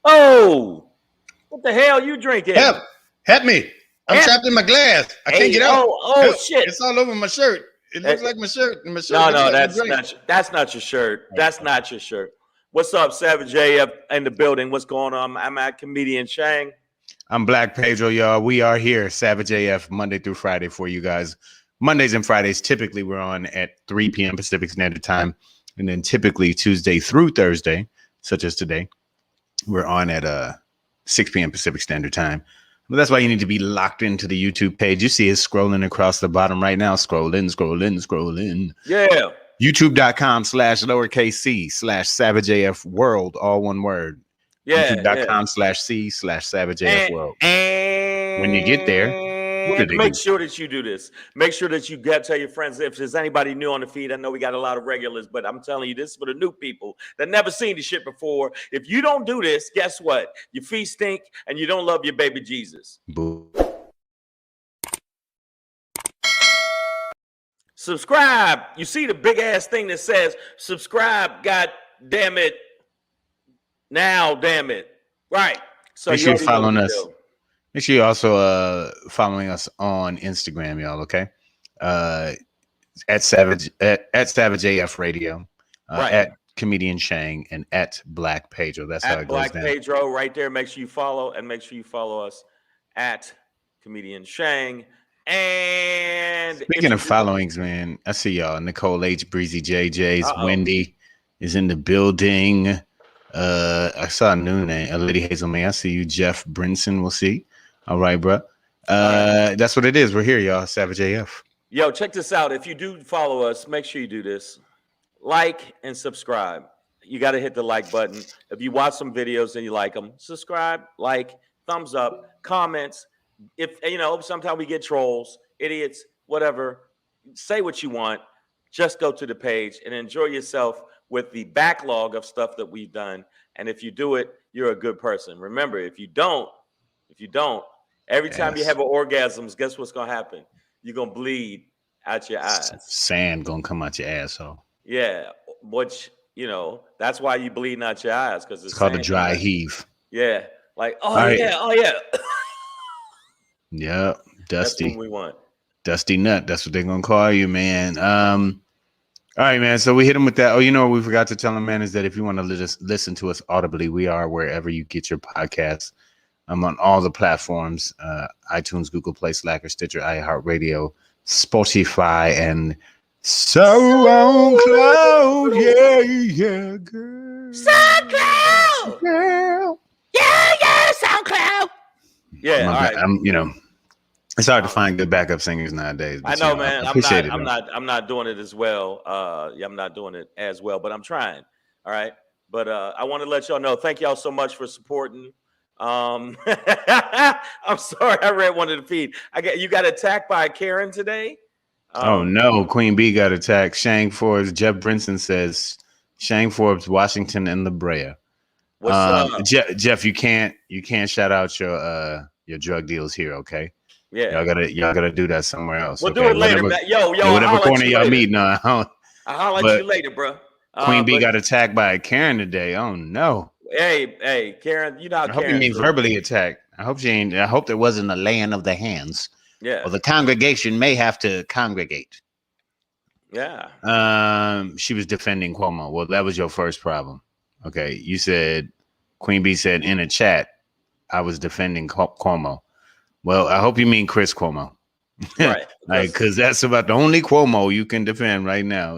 Oh, what the hell you drinking? Help me. I'm trapped in my glass. I can't get out. Shit. It's all over my shirt. It looks like my shirt. And my shirt No, that's not your shirt. That's not your shirt. What's up, Savage AF in the building? What's going on? I'm at Comedian Shang. I'm Black Pedro, y'all. We are here, Savage AF, Monday through Friday for you guys. Mondays and Fridays, typically we're on at 3 p.m. Pacific Standard Time. And then typically Tuesday through Thursday, such as today, we're on at 6 p.m. Pacific Standard Time. But that's why you need to be locked into the YouTube page. You see it scrolling across the bottom right now. Scroll in. Yeah. YouTube.com/lowercase c/SavageAF World, all one word. Yeah. YouTube.com/c/SavageAF World. And when you get there, make sure that you do this. Make sure that you tell your friends. If there's anybody new on the feed, I know we got a lot of regulars, but I'm telling you, this is for the new people that never seen the shit before. If you don't do this, guess what? Your feet stink and you don't love your baby Jesus. Boo. Subscribe. You see the big ass thing that says subscribe. God damn it. Now, damn it. Right. So make sure you're following us. Make sure you're also following us on Instagram, y'all. Okay, at Savage AF Radio, right. At Comedian Shang, and at Black Pedro. That's how it goes down. Black Pedro, right there. Make sure you follow, and make sure you follow us at Comedian Shang. And speaking of followings, man, I see y'all. Nicole H, Breezy JJ's, Wendy is in the building. I saw a new name, a Lady Hazel May. I see you, Jeff Brinson. We'll see. All right, bro. That's what it is. We're here, y'all. Savage AF. Yo, check this out. If you do follow us, make sure you do this. Like and subscribe. You got to hit the like button. If you watch some videos and you like them, subscribe, like, thumbs up, comments. If sometimes we get trolls, idiots, whatever. Say what you want. Just go to the page and enjoy yourself with the backlog of stuff that we've done. And if you do it, you're a good person. Remember, if you don't, every time you have an orgasm, guess what's going to happen? You're going to bleed out your eyes. Sand going to come out your asshole. Yeah. Which, that's why you bleeding out your eyes. Because it's called a dry heave. Yeah. Like, yeah. Yeah. Dusty. That's what we want. Dusty Nut. That's what they're going to call you, man. All right, man. So we hit them with that. Oh, what we forgot to tell them, man, is that if you want to listen to us audibly, we are wherever you get your podcasts. I'm on all the platforms, iTunes, Google Play, Slacker, Stitcher, iHeartRadio, Spotify, and SoundCloud. Yeah, girl. SoundCloud. Girl. Yeah, SoundCloud. Yeah, all right. It's hard to find good backup singers nowadays. I know, man. I'm not doing it as well. I'm not doing it as well, but I'm trying. All right. But I want to let y'all know. Thank y'all so much for supporting. I'm sorry, I read one of the feed. You got attacked by Karen today. Oh no, Queen B got attacked. Shang Forbes, Jeff Brinson says Shang Forbes, Washington, and La Brea. What's up? Jeff, you can't shout out your drug deals here, okay? Yeah, y'all gotta do that somewhere else. We'll do it later. Whatever corner y'all meet. No, I'll holler at you later, bro. Queen B got attacked by Karen today. Oh no. Hey, Karen, you know. I hope you mean verbally attacked. I hope she ain't. I hope there wasn't a laying of the hands. Yeah. Or the congregation may have to congregate. Yeah. She was defending Cuomo. Well, that was your first problem. Okay, you said Queen B said in a chat, I was defending Cuomo. Well, I hope you mean Chris Cuomo. Right. Because that's about the only Cuomo you can defend right now.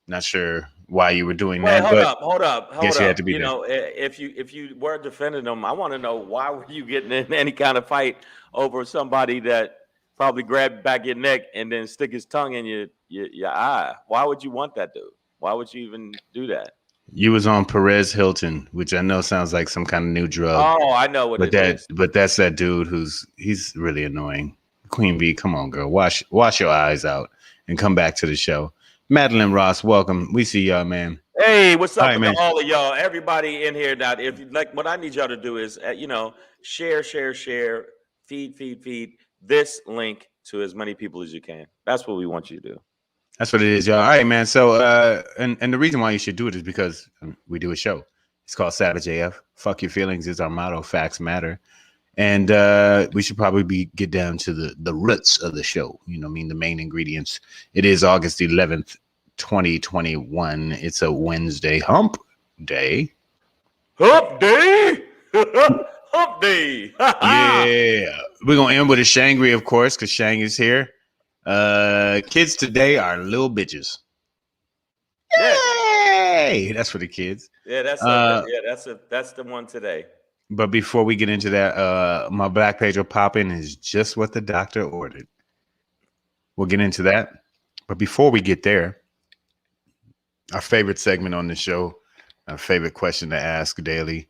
Not sure why you were doing that. Hold up. You had to be if you were defending them, I want to know, why were you getting in any kind of fight over somebody that probably grabbed back your neck and then stick his tongue in your eye? Why would you want that, dude? Why would you even do that? You was on Perez Hilton, which I know sounds like some kind of new drug. Oh, I know what it is. But that's that dude he's really annoying. Queen Bee, come on, girl. Wash your eyes out and come back to the show. Madeline Ross, welcome. We see y'all, man. Hey, what's All up right, with man. all of y'all? Everybody in here now. If you like, what I need y'all to do is, share, feed this link to as many people as you can. That's what we want you to do. That's what it is, y'all. All right, man. So, and the reason why you should do it is because we do a show. It's called Savage AF. Fuck your feelings is our motto. Facts matter. And we should probably get down to the roots of the show. You know, the main ingredients. It is August 11th, 2021. It's a Wednesday, hump day. Hump day. Hump day. Yeah. We're going to end with a Shangry, of course, because Shang is here. Kids today are little bitches. Yay! That's for the kids. Yeah, that's the one today. But before we get into that, my Black Pedro pop-in is just what the doctor ordered. We'll get into that. But before we get there, our favorite segment on the show, our favorite question to ask daily,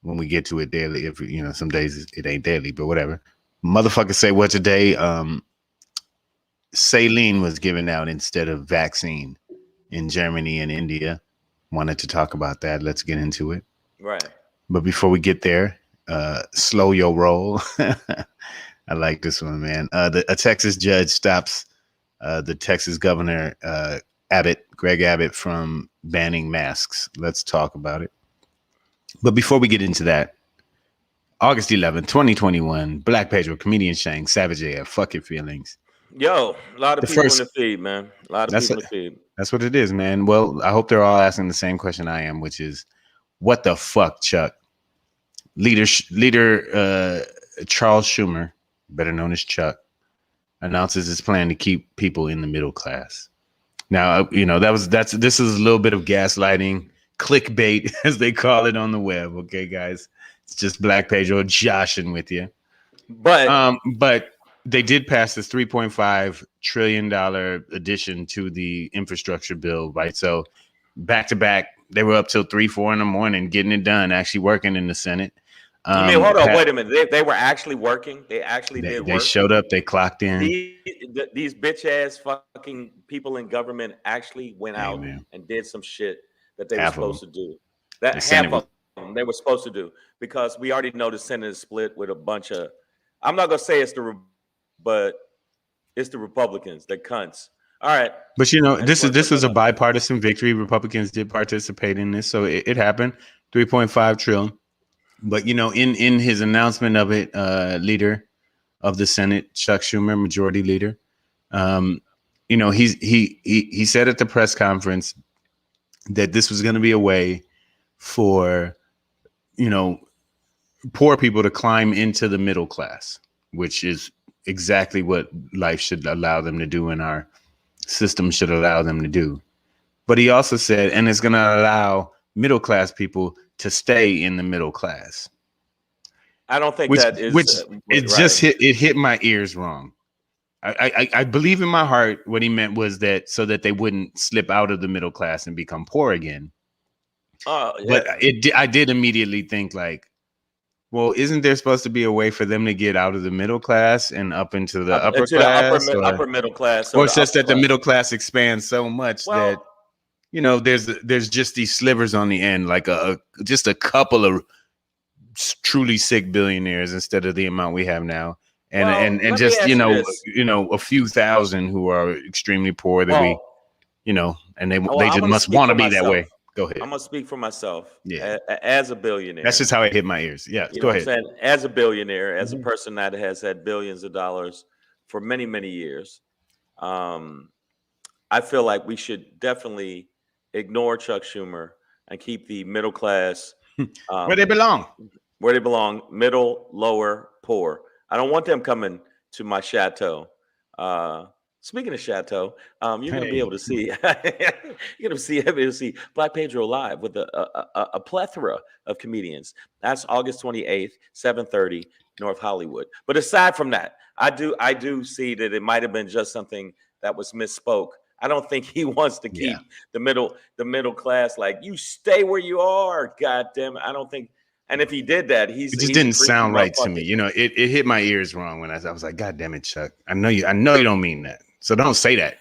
when we get to it daily, if some days it ain't daily, but whatever. Motherfuckers say what today? Saline was given out instead of vaccine in Germany and India. Wanted to talk about that. Let's get into it. Right. But before we get there, slow your roll. I like this one, man. A Texas judge stops the Texas governor, Greg Abbott, from banning masks. Let's talk about it. But before we get into that, August 11th, 2021, Black Pedro, comedian Shang, Savage AF, fuck your feelings. Yo, a lot of people in the feed, man. A lot of people in the feed. That's what it is, man. Well, I hope they're all asking the same question I am, which is, what the fuck, Chuck? Leader Charles Schumer, better known as Chuck, announces his plan to keep people in the middle class. Now, this is a little bit of gaslighting, clickbait, as they call it on the web. Okay, guys, it's just Black Pedro joshing with you. But they did pass this $3.5 trillion addition to the infrastructure bill, right? So back to back, they were up till 3-4 in the morning getting it done, actually working in the Senate. Hold on, wait a minute. They were actually working. They actually did work. They showed up. They clocked in. These bitch ass fucking people in government actually went out and did some shit that they were supposed to do. That half of them they were supposed to do, because we already know the Senate is split with a bunch of. I'm not gonna say but it's the Republicans, the cunts. All right. But this is a bipartisan victory. Republicans did participate in this, so it happened. 3.5 trillion. But in his announcement of it, leader of the Senate, Chuck Schumer, majority leader, he said at the press conference that this was going to be a way for poor people to climb into the middle class, which is exactly what life should allow them to do, and our system should allow them to do. But he also said, and it's going to allow middle class people to stay in the middle class. I don't think that is. It hit my ears wrong. I believe in my heart what he meant was that so that they wouldn't slip out of the middle class and become poor again. But I did immediately think like, well, isn't there supposed to be a way for them to get out of the middle class and up into the upper class? Upper middle class. Or it's just that the middle class expands so much that, there's just these slivers on the end, like just a couple of truly sick billionaires instead of the amount we have now. And just, a few thousand who are extremely poor that and they just must want to be that way. Go ahead. I'm gonna speak for myself. Yeah. As a billionaire. That's just how it hit my ears. Yeah. Go ahead. As a billionaire, as a person that has had billions of dollars for many, many years, I feel like we should definitely ignore Chuck Schumer and keep the middle class where they belong. Where they belong, middle, lower, poor. I don't want them coming to my chateau. Speaking of chateau, you're going to be able to see. You're going to see Black Pedro live with a plethora of comedians. That's August 28th, 7:30, North Hollywood. But aside from that, I do see that it might have been just something that was misspoke I don't think he wants to Yeah. keep the middle class like you stay where you are. God damn it. I don't think. And if he did that, It just he's a didn't creepy sound right to me. motherfucker. You know, it hit my ears wrong when I was like, God damn it, Chuck. I know you don't mean that. So don't say that.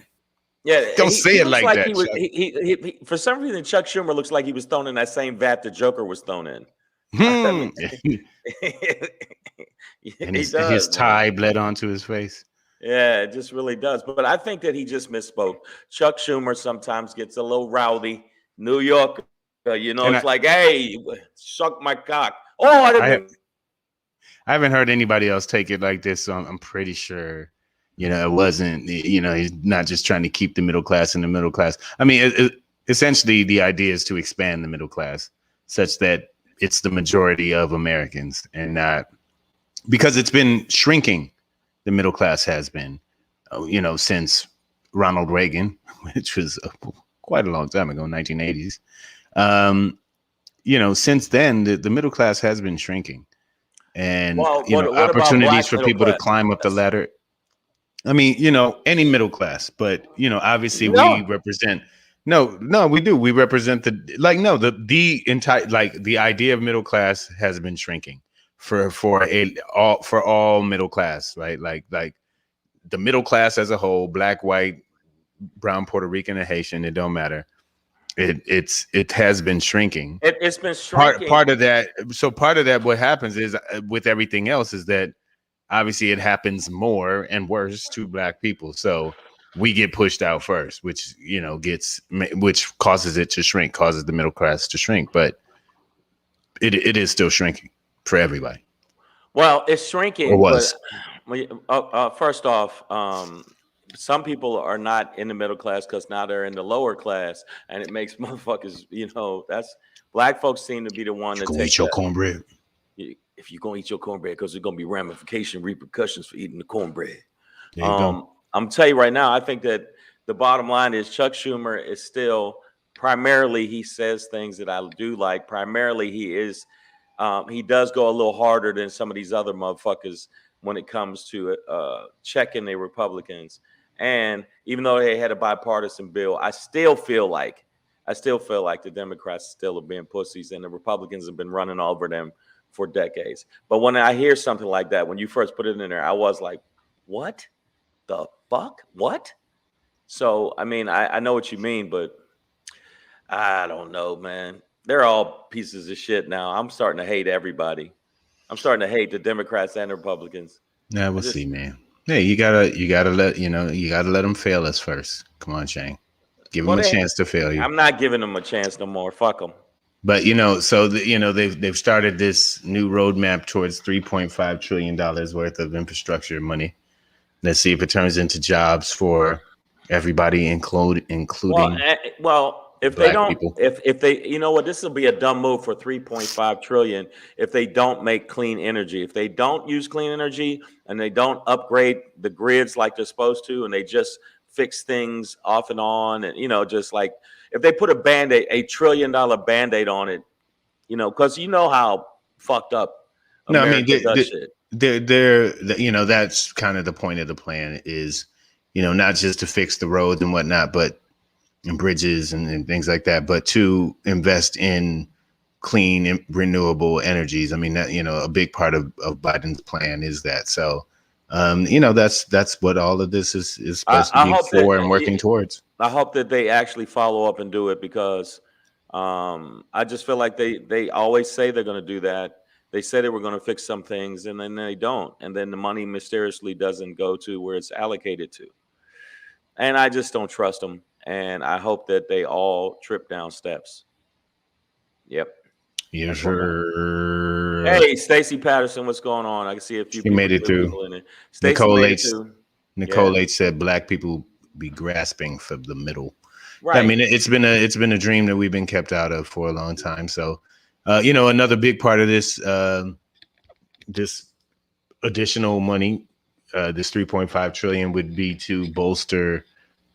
Yeah, Don't he, say he it looks like like that, he was. Chuck. He for some reason Chuck Schumer looks like he was thrown in that same vat the Joker was thrown in. I Hmm. mean, And he his does, man. tie bled onto his face. Yeah, it just really does. But I think that he just misspoke. Chuck Schumer sometimes gets a little rowdy. New York, And it's like, hey, suck my cock. Oh, I didn't I mean. haven't heard anybody else take it like this, so I'm pretty sure, it wasn't, he's not just trying to keep the middle class in the middle class. I mean, essentially, the idea is to expand the middle class such that it's the majority of Americans and not because it's been shrinking. The middle class has been, since Ronald Reagan, which was quite a long time ago, 1980s. Since then, the middle class has been shrinking. And Well, what about opportunities black for middle people to class? climb up the ladder. I mean, any middle class, but obviously we No. represent. No, we do. We represent the entire the idea of middle class has been shrinking for all middle class, right? Like the middle class as a whole, black, white, brown, Puerto Rican, and Haitian. It don't matter. It has been shrinking. It's been shrinking. Part of that. So part of that, what happens is with everything else is that obviously it happens more and worse to black people. So we get pushed out first, which which causes it to shrink, causes the middle class to shrink. But it is still shrinking for everybody. Well, it's Or shrinking, but was. first off, some people are not in the middle class because now they're in the lower class, and it makes motherfuckers. That's black folks seem to be the one You to go take eat your that. cornbread. If you're gonna eat your cornbread, because there's gonna be repercussions for eating the cornbread. There you go. I'm telling you right now, I think that the bottom line is Chuck Schumer is still primarily he says things that I do like. Primarily he does go a little harder than some of these other motherfuckers when it comes to checking the Republicans. And even though they had a bipartisan bill, I still feel like the Democrats still have been pussies and the Republicans have been running over them for decades. But when I hear something like that, when you first put it in there, I was like, what the fuck? What? So, I mean, I know what you mean, but I don't know, man. They're all pieces of shit now. I'm starting to hate everybody. I'm starting to hate the Democrats and the Republicans. Yeah, we'll see, man. Hey, you gotta let them fail us first. Come on, Shane. Give them a chance to fail you. I'm not giving them a chance no more. Fuck them. But they've started this new roadmap towards $3.5 trillion worth of infrastructure money. Let's see if it turns into jobs for everybody, including if black they don't, people. if they, this will be a dumb move for 3.5 trillion if they don't make clean energy. If they don't use clean energy and they don't upgrade the grids like they're supposed to, and they just fix things off and on, and just like if they put a Band-Aid, $1 trillion Band-Aid on it, because how fucked up America does shit. That's kind of the point of the plan is, not just to fix the roads and whatnot, but and bridges and things like that, but to invest in clean and renewable energies. I mean, that, a big part of Biden's plan is that. So, that's what all of this is supposed to be for and working towards. I hope that they actually follow up and do it because I just feel like they always say they're going to do that. They say they were going to fix some things and then they don't. And then the money mysteriously doesn't go to where it's allocated to. And I just don't trust them. And I hope that they all trip down steps. Yep. Yes, sir. Hey, Stacey Patterson, what's going on? I can see a few people made it through. In it. Nicole H said black people be grasping for the middle. Right. I mean, it's been a dream that we've been kept out of for a long time. So, another big part of this this additional money, this 3.5 trillion would be to bolster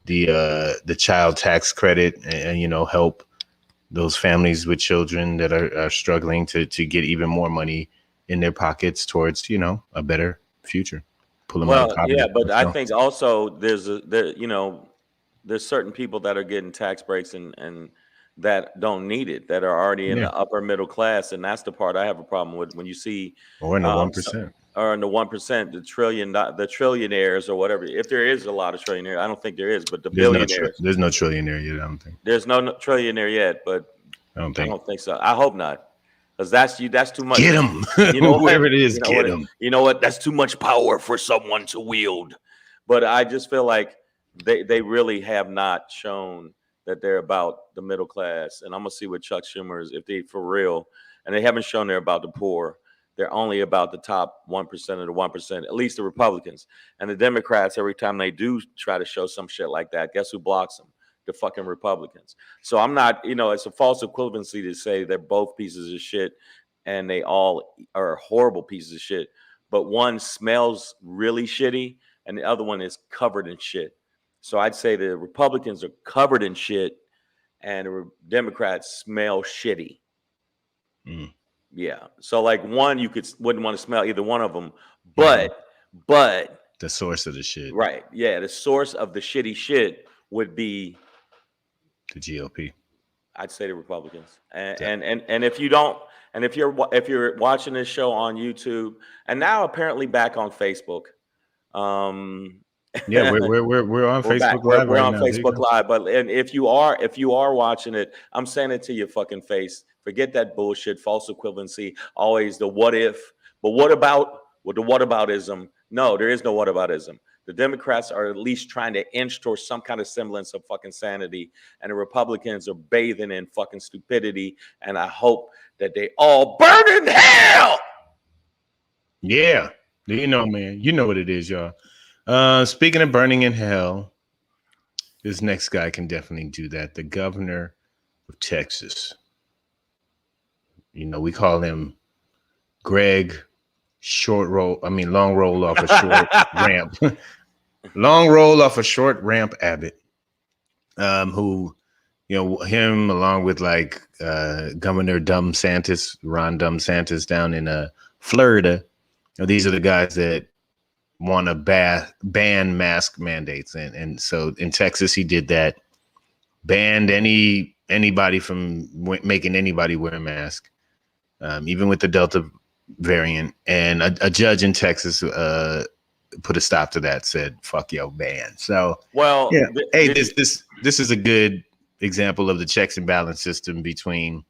the child tax credit and help those families with children that are struggling to get even more money in their pockets towards a better future. Pull them out of poverty. Yeah, but I think also there's there's certain people that are getting tax breaks and that don't need it, that are already in Yeah. the upper middle class, and that's the part I have a problem with when you see Or in the so- 1%. or in the 1%, the trillionaires or whatever. If there is a lot of trillionaires, I don't think there is, but the billionaires, There's no trillionaire yet, I don't think. there's no trillionaire yet, but I don't I think. don't think so. I hope not, because that's too much. Get him. You know what? Whoever it is, You know get what? him. You know what? That's too much power for someone to wield. But I just feel like they really have not shown that they're about the middle class. And I'm gonna see what Chuck Schumer is, if they for real, and they haven't shown they're about the poor. They're only about the top 1% of the 1%, at least the Republicans. And the Democrats, every time they do try to show some shit like that, guess who blocks them? The fucking Republicans. So I'm not, it's a false equivalency to say they're both pieces of shit and they all are horrible pieces of shit. But one smells really shitty and the other one is covered in shit. So I'd say the Republicans are covered in shit and the Democrats smell shitty. Mm. Yeah. So like one, you wouldn't want to smell either one of them, but the source of the shit, right? Yeah, the source of the shitty shit would be the GOP. I'd say the Republicans. And if you don't, and if you're watching this show on YouTube and now apparently back on Facebook, yeah, we're on Facebook Live. We're right on now. Facebook Live, but and if you are watching it, I'm saying it to your fucking face. Forget that bullshit, false equivalency. Always the what if, but what about with the whataboutism? No, there is no whataboutism. The Democrats are at least trying to inch towards some kind of semblance of fucking sanity, and the Republicans are bathing in fucking stupidity. And I hope that they all burn in hell. Yeah, man, you know what it is, y'all. Speaking of burning in hell, this next guy can definitely do that. The governor of Texas. We call him Greg long roll off a short ramp. Long roll off a short ramp Abbott. Who, him along with like Governor Ron DeSantis down in Florida. These are the guys that want to ban mask mandates, and so in Texas he did that, banned anybody from making anybody wear a mask, even with the Delta variant. And a judge in Texas put a stop to that, said "fuck your ban." So yeah, this is a good example of the checks and balance system between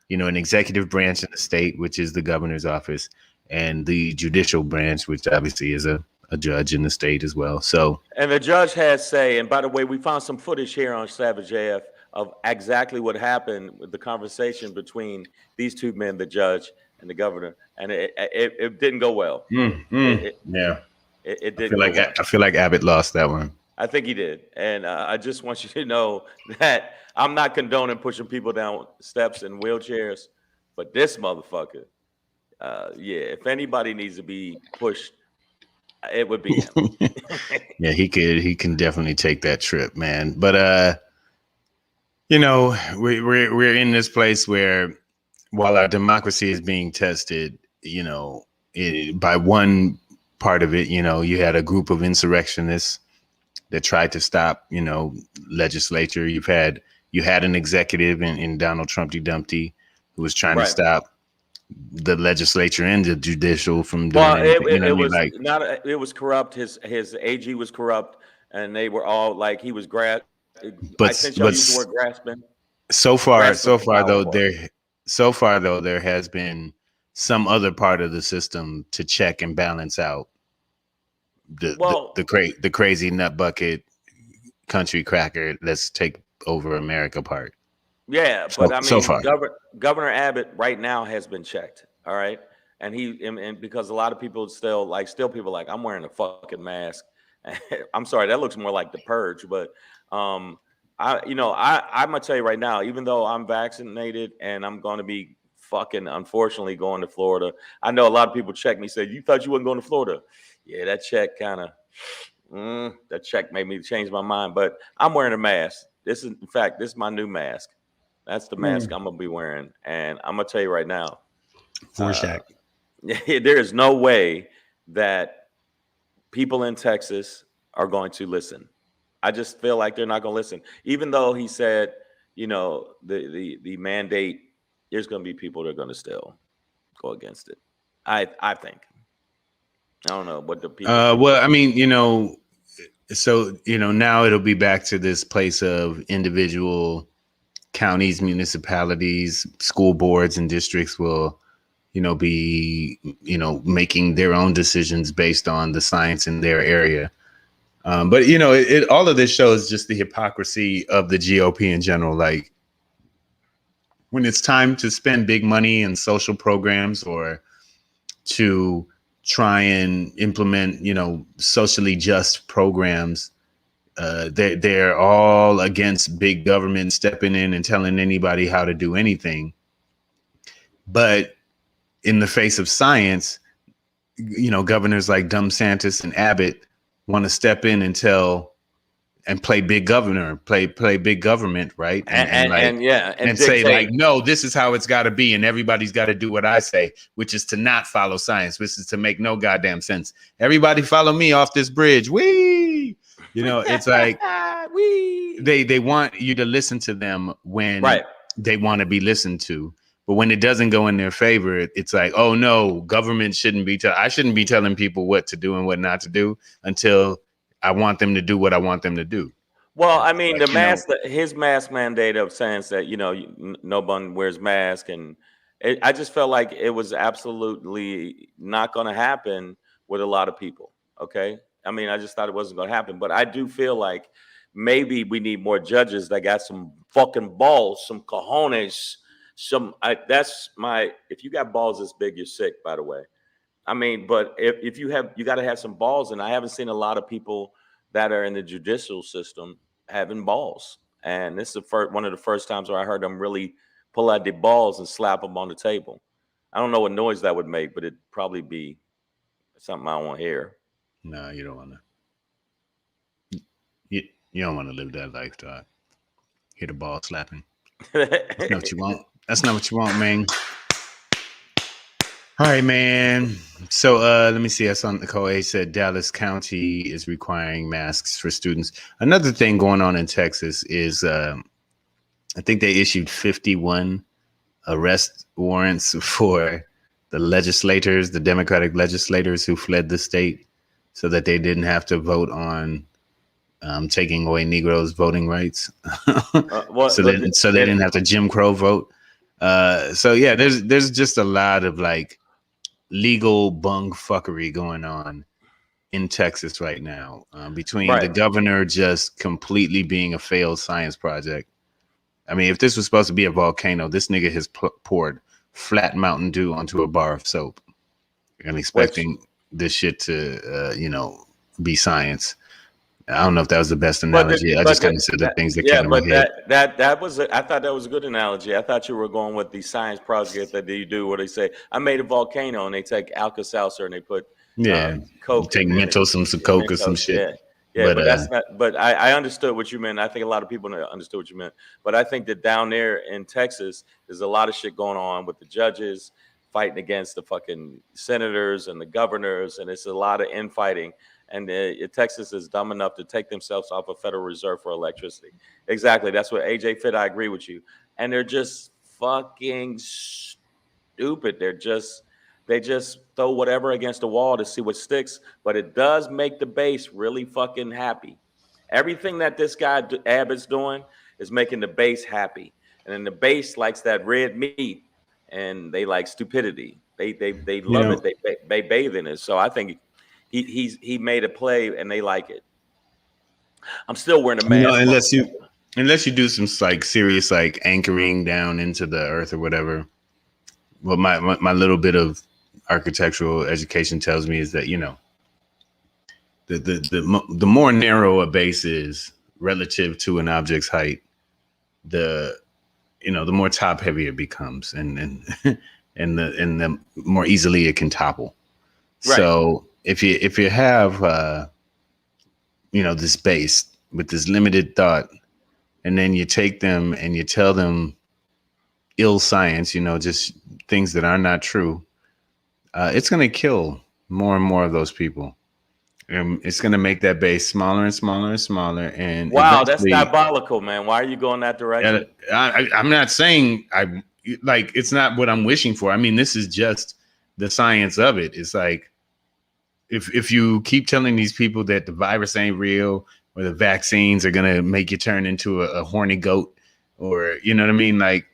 an executive branch in the state, which is the governor's office, and the judicial branch, which obviously is a judge in the state as well. So, and the judge has say, and by the way, we found some footage here on Savage AF of exactly what happened with the conversation between these two men, the judge and the governor, and it didn't go well. Yeah, it didn't. I feel like Abbott lost that one. I think he did, and I just want you to know that I'm not condoning pushing people down steps in wheelchairs, but this motherfucker, if anybody needs to be pushed, it would be him. Yeah, he can definitely take that trip, man. But we're in this place where, while our democracy is being tested, by one part of it, you had a group of insurrectionists that tried to stop, legislature. You had an executive in Donald Trumpty Dumpty who was trying to stop the legislature and the judicial from doing anything. It was corrupt. His AG was corrupt, and they were all like, he was I think y'all use the word grasping. So far though, there has been some other part of the system to check and balance out the crazy nut bucket country cracker let's take over America part. Yeah, but so far. Governor Abbott right now has been checked. All right. And because a lot of people still people like, I'm wearing a fucking mask. I'm sorry, that looks more like the purge, but I'm gonna tell you right now, even though I'm vaccinated and I'm gonna be fucking unfortunately going to Florida. I know a lot of people check me, said, you thought you wasn't going to Florida. Yeah, that check that check made me change my mind, but I'm wearing a mask. This is my new mask. That's the mask I'm gonna be wearing, and I'm gonna tell you right now, there is no way that people in Texas are going to listen. I just feel like they're not going to listen. Even though he said, you know, the mandate, there's going to be people that are going to still go against it. I think. I don't know what the people think. Well, I mean, you know, so you know, now it'll be back to this place of individual counties, municipalities, school boards, and districts will, you know, be, you know, making their own decisions based on the science in their area. But you know, it all of this shows just the hypocrisy of the GOP in general. Like when it's time to spend big money in social programs or to try and implement, you know, socially just programs, they're all against big government stepping in and telling anybody how to do anything. But in the face of science, you know, governors like DeSantis and Abbott want to step in and tell and play big governor, play big government, right? And say like, no, this is how it's got to be, and everybody's got to do what I say, which is to not follow science, which is to make no goddamn sense. Everybody follow me off this bridge. Wee, you know, it's like they want you to listen to them when they want to be listened to. But when it doesn't go in their favor, it's like, oh no, government shouldn't be. I shouldn't be telling people what to do and what not to do until I want them to do what I want them to do. Well, I mean, like, his mask mandate of saying that, you know, no one wears mask, and I just felt like it was absolutely not going to happen with a lot of people. Okay, I mean, I just thought it wasn't going to happen, but I do feel like maybe we need more judges that got some fucking balls, some cojones. If you got balls this big, you're sick, by the way. I mean, but if you got to have some balls, and I haven't seen a lot of people that are in the judicial system having balls. And this is one of the first times where I heard them really pull out the balls and slap them on the table. I don't know what noise that would make, but it'd probably be something I don't want to hear. No, you don't want to. You don't want to live that lifestyle. Hear the ball slapping. That's not what you want. That's not what you want, man. All right, man. So let me see. I saw Nicole A said Dallas County is requiring masks for students. Another thing going on in Texas is I think they issued 51 arrest warrants for the legislators, the Democratic legislators who fled the state so that they didn't have to vote on taking away Negroes' voting rights. So they didn't have to Jim Crow vote. So yeah, there's just a lot of like legal bung fuckery going on in Texas right now, between the governor just completely being a failed science project. I mean, if this was supposed to be a volcano, this nigga has poured flat Mountain Dew onto a bar of soap and expecting this shit to, you know, be science. I don't know if that was the best analogy. I just kind of said the things that came to my head. I thought that was a good analogy. I thought you were going with the science project that you do where they say, I made a volcano, and they take Alka-Seltzer and they put Coke. Take Mentos, some Coke or some shit. Yeah, but that's not. But I understood what you meant. I think a lot of people understood what you meant. But I think that down there in Texas, there's a lot of shit going on with the judges fighting against the fucking senators and the governors, and it's a lot of infighting. And Texas is dumb enough to take themselves off a Federal Reserve for electricity. Exactly. That's what AJ Fit. I agree with you. And they're just fucking stupid. They just throw whatever against the wall to see what sticks. But it does make the base really fucking happy. Everything that this guy Abbott's doing is making the base happy. And then the base likes that red meat, and they like stupidity. They love it. They bathe in it. So I think he made a play, and they like it. I'm still wearing a mask. Unless you do some like serious like anchoring down into the earth or whatever. What my little bit of architectural education tells me is that, you know, the more narrow a base is relative to an object's height, the more top heavy it becomes, and the more easily it can topple. Right. So if you have this base with this limited thought, and then you take them and you tell them ill science, just things that are not true, it's going to kill more and more of those people. It's going to make that base smaller and smaller and smaller. And Wow, that's eventually, diabolical, man. Why are you going that direction? I'm not saying it's not what I'm wishing for. I mean, this is just the science of it. It's like, if you keep telling these people that the virus ain't real or the vaccines are going to make you turn into a horny goat, or, you know what I mean? Like,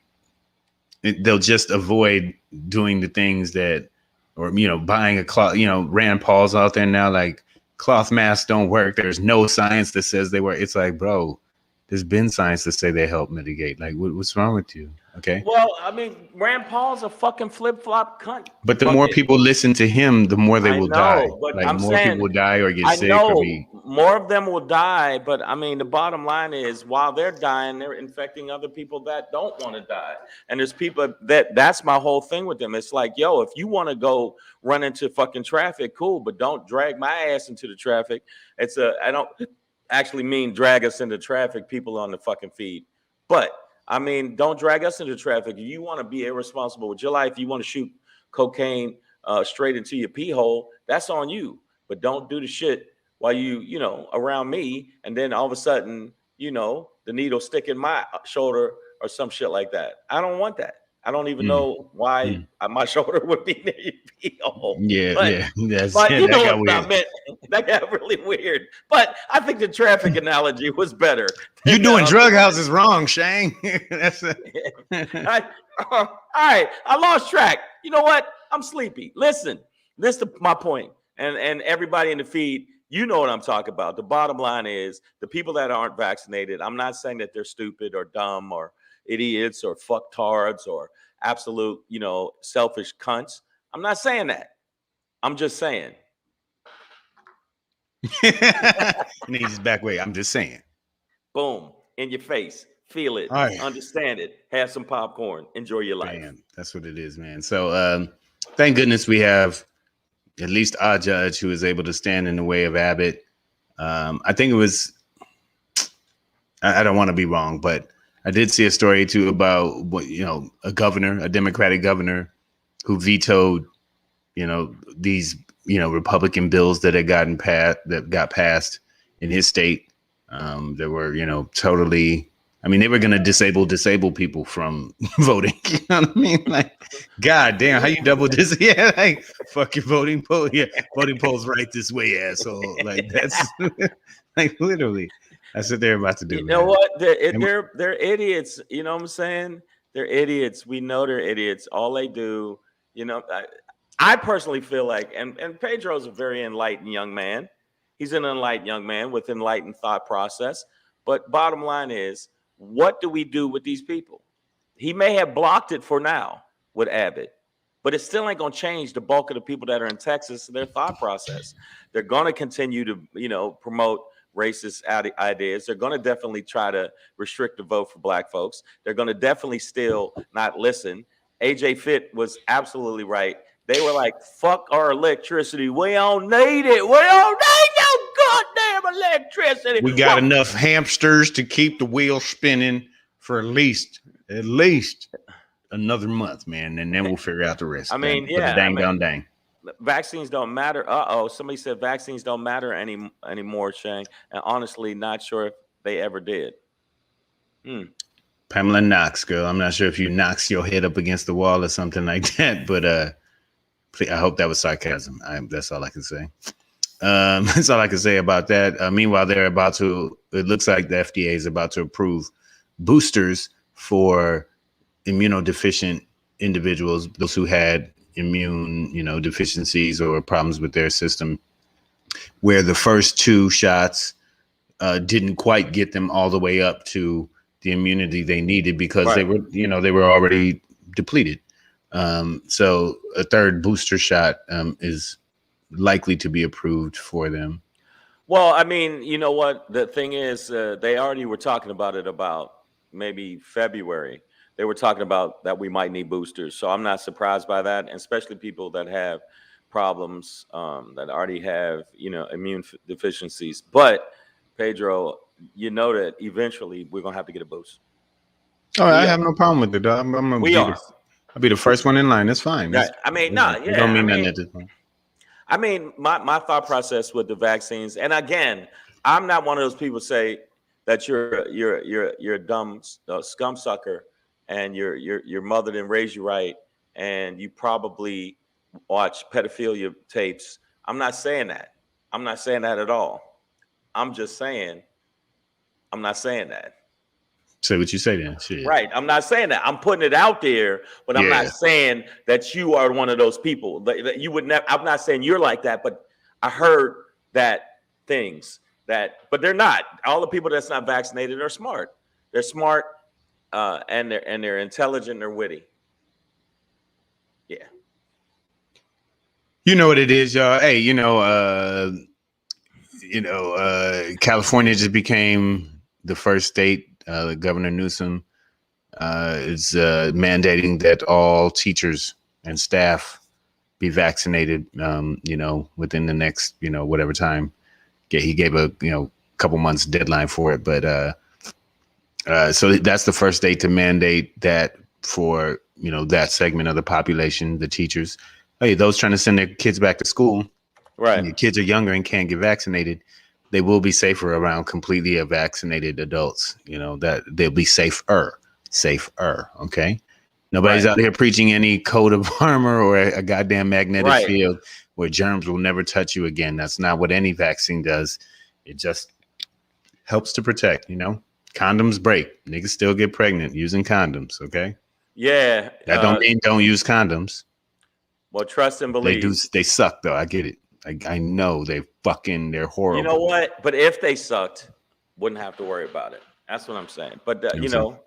they'll just avoid doing the things that, or, you know, buying a cloth, you know, Rand Paul's out there now, like, cloth masks don't work. There's no science that says they work. It's like, bro, there's been science to say they help mitigate. Like, what's wrong with you? Okay. Well, I mean, Rand Paul's a fucking flip-flop cunt. But the more people listen to him, the more they will die. But like, I'm more saying, people will die or get sick. know or be... more of them will die. But I mean, the bottom line is, while they're dying, they're infecting other people that don't want to die. And there's people that's my whole thing with them. It's like, yo, if you want to go run into fucking traffic, cool, but don't drag my ass into the traffic. I don't actually mean drag us into traffic, people on the fucking feed. But I mean, don't drag us into traffic. If you want to be irresponsible with your life, you want to shoot cocaine straight into your pee hole, that's on you. But don't do the shit while you know, around me, and then all of a sudden, you know, the needle stick in my shoulder or some shit like that. I don't want that. I don't even know why my shoulder would be near your pee hole. Yeah, but you know what I meant. That got really weird. But I think the traffic analogy was better. You doing drug houses wrong, Shang. That's all right. I lost track. You know what? I'm sleepy. Listen, this is my point. And everybody in the feed, you know what I'm talking about. The bottom line is, the people that aren't vaccinated, I'm not saying that they're stupid or dumb or idiots or fucktards or absolute, you know, selfish cunts. I'm not saying that. I'm just saying. And he's back way. I'm just saying. Boom. In your face. Feel it. Right. Understand it. Have some popcorn. Enjoy your life. Man, that's what it is, man. So thank goodness we have at least a judge who is able to stand in the way of Abbott. I think it was, I don't want to be wrong, but I did see a story too about what, you know, a governor, a Democratic governor who vetoed, you know, these, you know, Republican bills that had got passed in his state. That were, you know, totally, I mean, they were going to disable people from voting. You know what I mean? Like, God damn, how you double this? Yeah, like, fuck your voting poll. Yeah, voting polls right this way, asshole. Like, that's like, literally, that's what they're about to do. You know what? They're idiots. You know what I'm saying? They're idiots. We know they're idiots. All they do, you know, I personally feel like, and Pedro's a very enlightened young man. He's an enlightened young man with enlightened thought process. But bottom line is, what do we do with these people? He may have blocked it for now with Abbott, but it still ain't going to change the bulk of the people that are in Texas, their thought process. They're going to continue to, you know, promote racist ideas. They're going to definitely try to restrict the vote for black folks. They're going to definitely still not listen. AJ Fitt was absolutely right. They were like, fuck our electricity. We don't need it. We don't need no goddamn electricity. We got enough hamsters to keep the wheel spinning for at least another month, man. And then we'll figure out the rest. I mean, dang. Vaccines don't matter. Somebody said vaccines don't matter anymore, Shang. And honestly, not sure if they ever did. Pamela Knox, girl. I'm not sure if you knocks your head up against the wall or something like that, but I hope that was sarcasm. That's all I can say. That's all I can say about that. Meanwhile, it looks like the FDA is about to approve boosters for immunodeficient individuals, those who had immune, deficiencies or problems with their system, where the first two shots didn't quite get them all the way up to the immunity they needed because they were already depleted. So a third booster shot is likely to be approved for them. Well, I mean, you know what? The thing is, they already were talking about it about maybe February. They were talking about that we might need boosters. So I'm not surprised by that, and especially people that have problems that already have, immune deficiencies. But Pedro, you know that eventually we're going to have to get a boost. I have no problem with it. I'll be the first one in line. That's fine. Right. I mean, no, yeah. Don't mean nothing at this point. I mean, my thought process with the vaccines, and again, I'm not one of those people say that you're a dumb scum sucker, and your mother didn't raise you right, and you probably watch pedophilia tapes. I'm not saying that. I'm not saying that at all. I'm just saying I'm not saying that. Say what you say then. Shit. Right. I'm not saying that. I'm putting it out there, but I'm not Yeah. saying that you are one of those people. That you would never. I'm not saying you're like that, but I heard that things but they're not. All the people that's not vaccinated are smart. They're smart, and they're intelligent. And they're witty. Yeah. You know what it is, y'all. Hey, California just became the first state. Governor Newsom is mandating that all teachers and staff be vaccinated, within the next, whatever time. He gave a, couple months deadline for it. But so that's the first state to mandate that for, that segment of the population, the teachers. Hey, those trying to send their kids back to school. Right. Your kids are younger and can't get vaccinated. They will be safer around completely vaccinated adults. That they'll be safer. Okay. Nobody's out here preaching any coat of armor or a goddamn magnetic field where germs will never touch you again. That's not what any vaccine does. It just helps to protect, Condoms break. Niggas still get pregnant using condoms. Okay. Yeah. That don't mean don't use condoms. Well, trust and believe. They suck though. I get it. I know they're horrible. You know what? But if they sucked, wouldn't have to worry about it. That's what I'm saying. But I just hope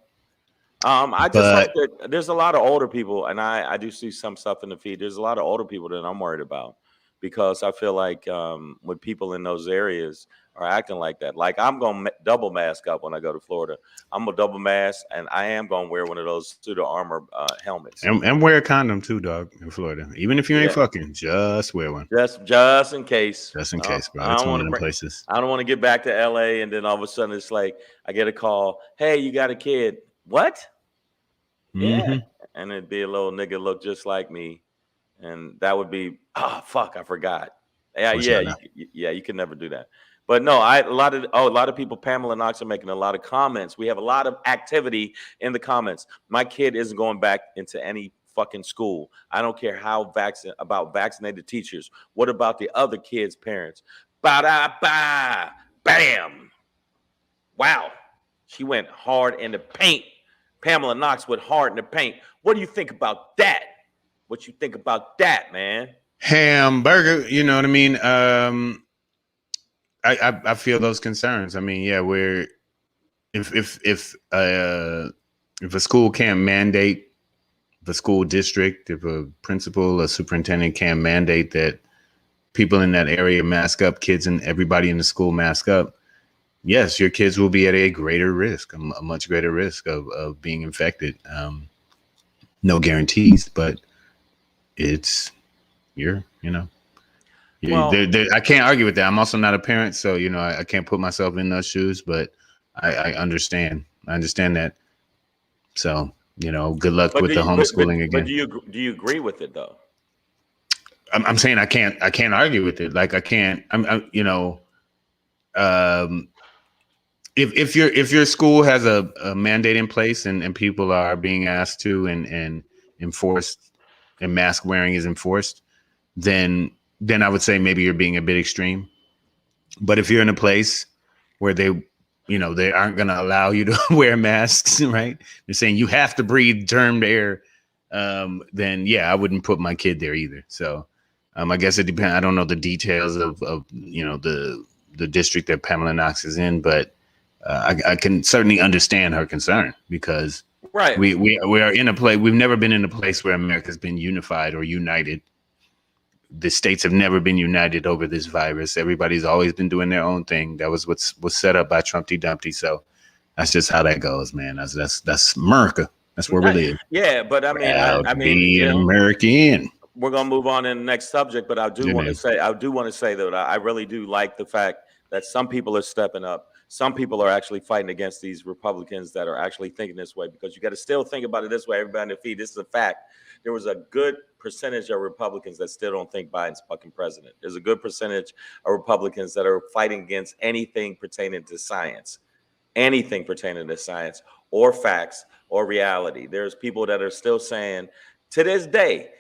that there's a lot of older people, and I do see some stuff in the feed. There's a lot of older people that I'm worried about because I feel like when people in those areas are acting like that, like I'm going to double mask up when I go to Florida. I'm going to double mask, and I am going to wear one of those pseudo armor helmets. And wear a condom too, dog, in Florida. Even if you ain't fucking, just wear one. Just in case. Just in case, bro. It's one of them places. I don't want to get back to LA, and then all of a sudden it's like I get a call. Hey, you got a kid. What? Mm-hmm. Yeah. And it'd be a little nigga look just like me. And that would be, fuck, I forgot. You can never do that. But no, a lot of people, Pamela Knox, are making a lot of comments. We have a lot of activity in the comments. My kid isn't going back into any fucking school. I don't care about vaccinated teachers. What about the other kids' parents? Ba-da-ba, bam. Wow. She went hard in the paint. Pamela Knox went hard in the paint. What do you think about that? What you think about that, man? Hamburger, you know what I mean? I feel those concerns. I mean, yeah, if a school can't mandate, the school district, if a principal, a superintendent can't mandate that people in that area mask up, kids and everybody in the school mask up, yes, your kids will be at a greater risk, a much greater risk of being infected. No guarantees, but it's I can't argue with that. I'm also not a parent, so I can't put myself in those shoes, but I understand. I understand that. So good luck with the homeschooling again. But do you agree with it though? I'm saying I can't argue with it. Like I can't. If your school has a mandate in place and people are being asked to and enforced and mask wearing is enforced, then I would say maybe you're being a bit extreme. But if you're in a place where they aren't going to allow you to wear masks, right? They're saying you have to breathe germed air. Then yeah, I wouldn't put my kid there either. So I guess it depends. I don't know the details of the district that Pamela Knox is in, but I can certainly understand her concern because we are in a place. We've never been in a place where America's been unified or united. The states have never been united over this virus. Everybody's always been doing their own thing. That was was set up by Trumpty Dumpty. So that's just how that goes, man. That's America. That's where we live. Yeah, but I mean, American. We're gonna move on to the next subject, but I do want to say that I really do like the fact that some people are stepping up. Some people are actually fighting against these Republicans that are actually thinking this way, because you got to still think about it this way. Everybody in the feed, this is a fact. there was a good percentage of Republicans that still don't think Biden's fucking president. There's a good percentage of Republicans that are fighting against anything pertaining to science, or facts or reality. There's people that are still saying to this day,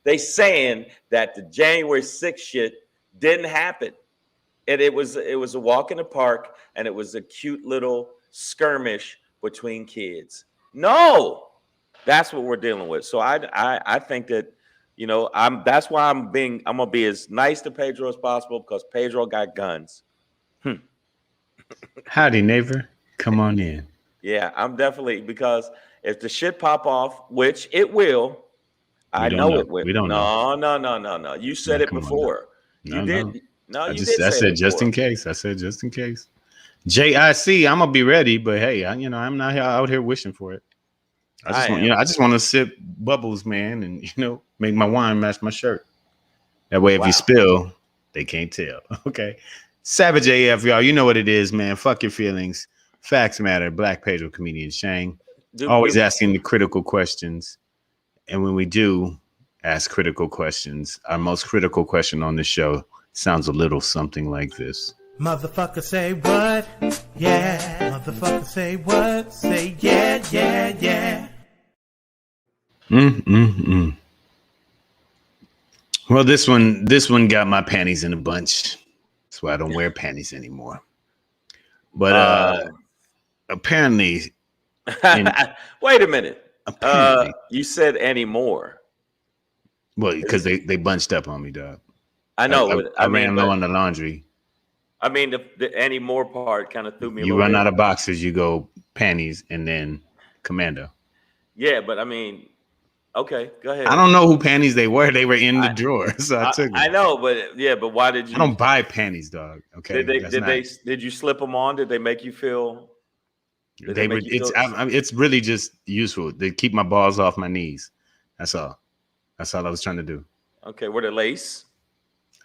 they saying that the January 6th shit didn't happen. And it was a walk in the park, and it was a cute little skirmish between kids. No, that's what we're dealing with. So I think that, you know, that's why I'm gonna be as nice to Pedro as possible, because Pedro got guns. Howdy, neighbor. Come on in. Yeah, I'm definitely, because if the shit pop off, which it will, I know it will. We don't know. No. You said it before. You did. No, you did. I said just in case. JIC, I'm gonna be ready, but hey, I'm not out here wishing for it. I just want to sip bubbles, man, and make my wine match my shirt. That way, if you spill, they can't tell. Okay. Savage AF, y'all. You know what it is, man. Fuck your feelings. Facts matter. Black Pedro comedian Shang. Always asking the critical questions. And when we do ask critical questions, our most critical question on the show sounds a little something like this. Motherfucker say what? Yeah. Motherfucker say what? Say yeah. Well, this one got my panties in a bunch. That's why I don't wear panties anymore. But apparently, wait a minute. You said anymore. Well, because they bunched up on me, dog. I know. I ran low on the laundry. I mean, the anymore part kind of threw me. You run out of boxers, you go panties, and then commando. Yeah, but I mean, okay, go ahead. I don't know who panties they were. They were in the drawer, so I took them. I know, but why did you? I don't buy panties, dog. Okay. Did you slip them on? Did they make you feel? It's really just useful to keep my balls off my knees. That's all I was trying to do. Okay, were they lace?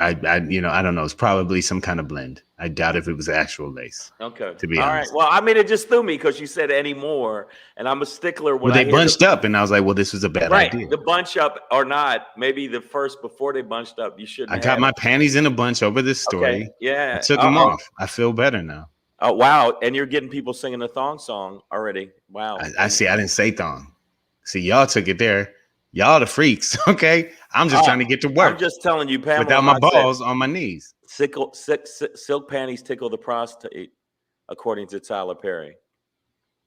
I don't know. It's probably some kind of blend. I doubt if it was actual lace. Okay. To be honest. All right. Well, I mean, it just threw me because you said anymore, and I'm a stickler. When they bunched up, and I was like, well, this was a bad idea. The bunch up or not, maybe the first before they bunched up, you shouldn't. I got my panties in a bunch over this story. Okay. Yeah. I took them off. I feel better now. Oh, wow. And you're getting people singing a thong song already. Wow. I see. I didn't say thong. See, y'all took it there. Y'all the freaks. Okay. I'm just trying to get to work. I'm just telling you, Pamela. Without my balls on my knees. Silk panties tickle the prostate, according to Tyler Perry.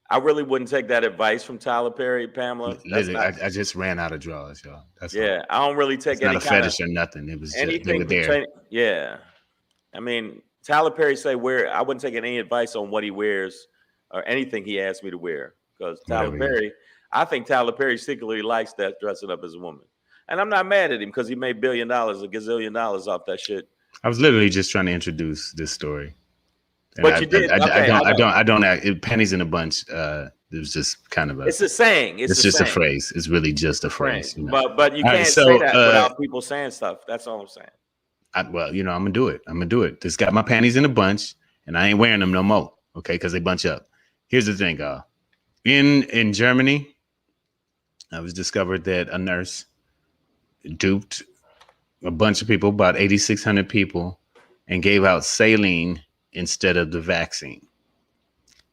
I really wouldn't take that advice from Tyler Perry, Pamela. Listen, I just ran out of drawers, y'all. That's all. I don't really take any not a fetish or nothing. It was anything just, they were there. Yeah. I mean, Tyler Perry say I wouldn't take any advice on what he wears or anything he asked me to wear, because I think Tyler Perry secretly likes that, dressing up as a woman. And I'm not mad at him because he made $1 billion, a gazillion dollars off that shit. I was literally just trying to introduce this story. And but you did. I don't pennies in a bunch. It was just kind of it's a saying. It's just saying. A phrase. It's really just a phrase. You know? But you can't say that without people saying stuff. That's all I'm saying. I'm gonna do it. This got my panties in a bunch, and I ain't wearing them no more. Okay, because they bunch up. Here's the thing, in Germany, it was discovered that a nurse duped a bunch of people, about 8,600 people, and gave out saline instead of the vaccine.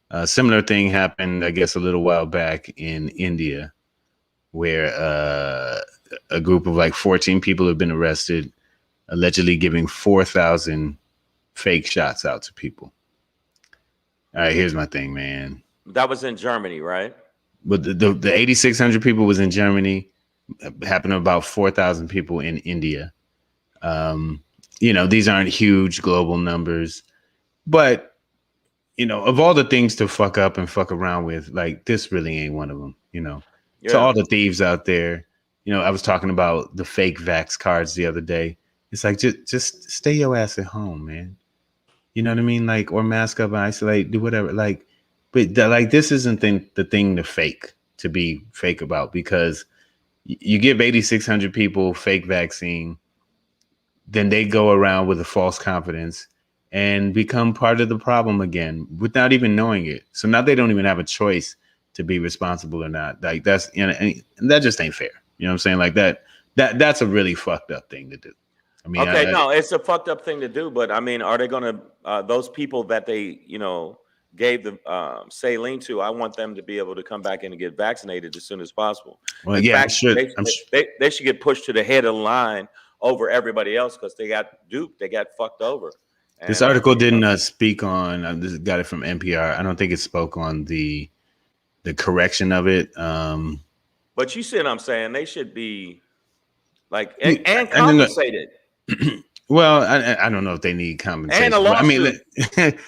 A similar thing happened, I guess, a little while back in India, where a group of like 14 people have been arrested, allegedly giving 4,000 fake shots out to people. All right, here's my thing, man. That was in Germany, right? But the 8,600 people was in Germany. Happened to about 4,000 people in India. These aren't huge global numbers, but of all the things to fuck up and fuck around with, like, this really ain't one of them. To all the thieves out there, I was talking about the fake vax cards the other day. It's like, just stay your ass at home, man. You know what I mean? Like, or mask up and isolate, do whatever. Like, but this isn't the thing to be fake about, because you give 8,600 people fake vaccine, then they go around with a false confidence and become part of the problem again without even knowing it. So now they don't even have a choice to be responsible or not. Like that's and that just ain't fair. You know what I'm saying? Like that's a really fucked up thing to do. I mean, Okay, no, it's a fucked up thing to do, but I mean, are they gonna those people that they gave the saline to? I want them to be able to come back in and get vaccinated as soon as possible. well, In yeah, fact, they should get pushed to the head of the line over everybody else because they got duped, they got fucked over. this And, article didn't speak on. This got it from NPR. I don't think it spoke on the correction of it. But you see what I'm saying? They should be like I and don't know. compensated. Well, I don't know if they need compensation. And a but lawsuit.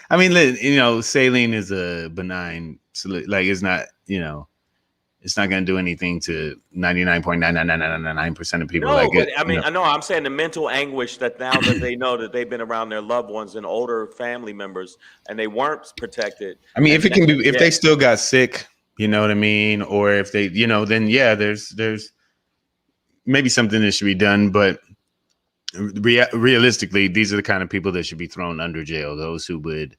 I mean, saline is a benign, like it's not, it's not going to do anything to 99.99999% of people. No, like but it, I mean, I know I'm saying the mental anguish that now that they know that they've been around their loved ones and older family members and they weren't protected. I mean, if it can be, if Yeah. they still got sick, you know what I mean, or if they, then yeah, there's maybe something that should be done, but realistically, these are the kind of people that should be thrown under jail. Those who would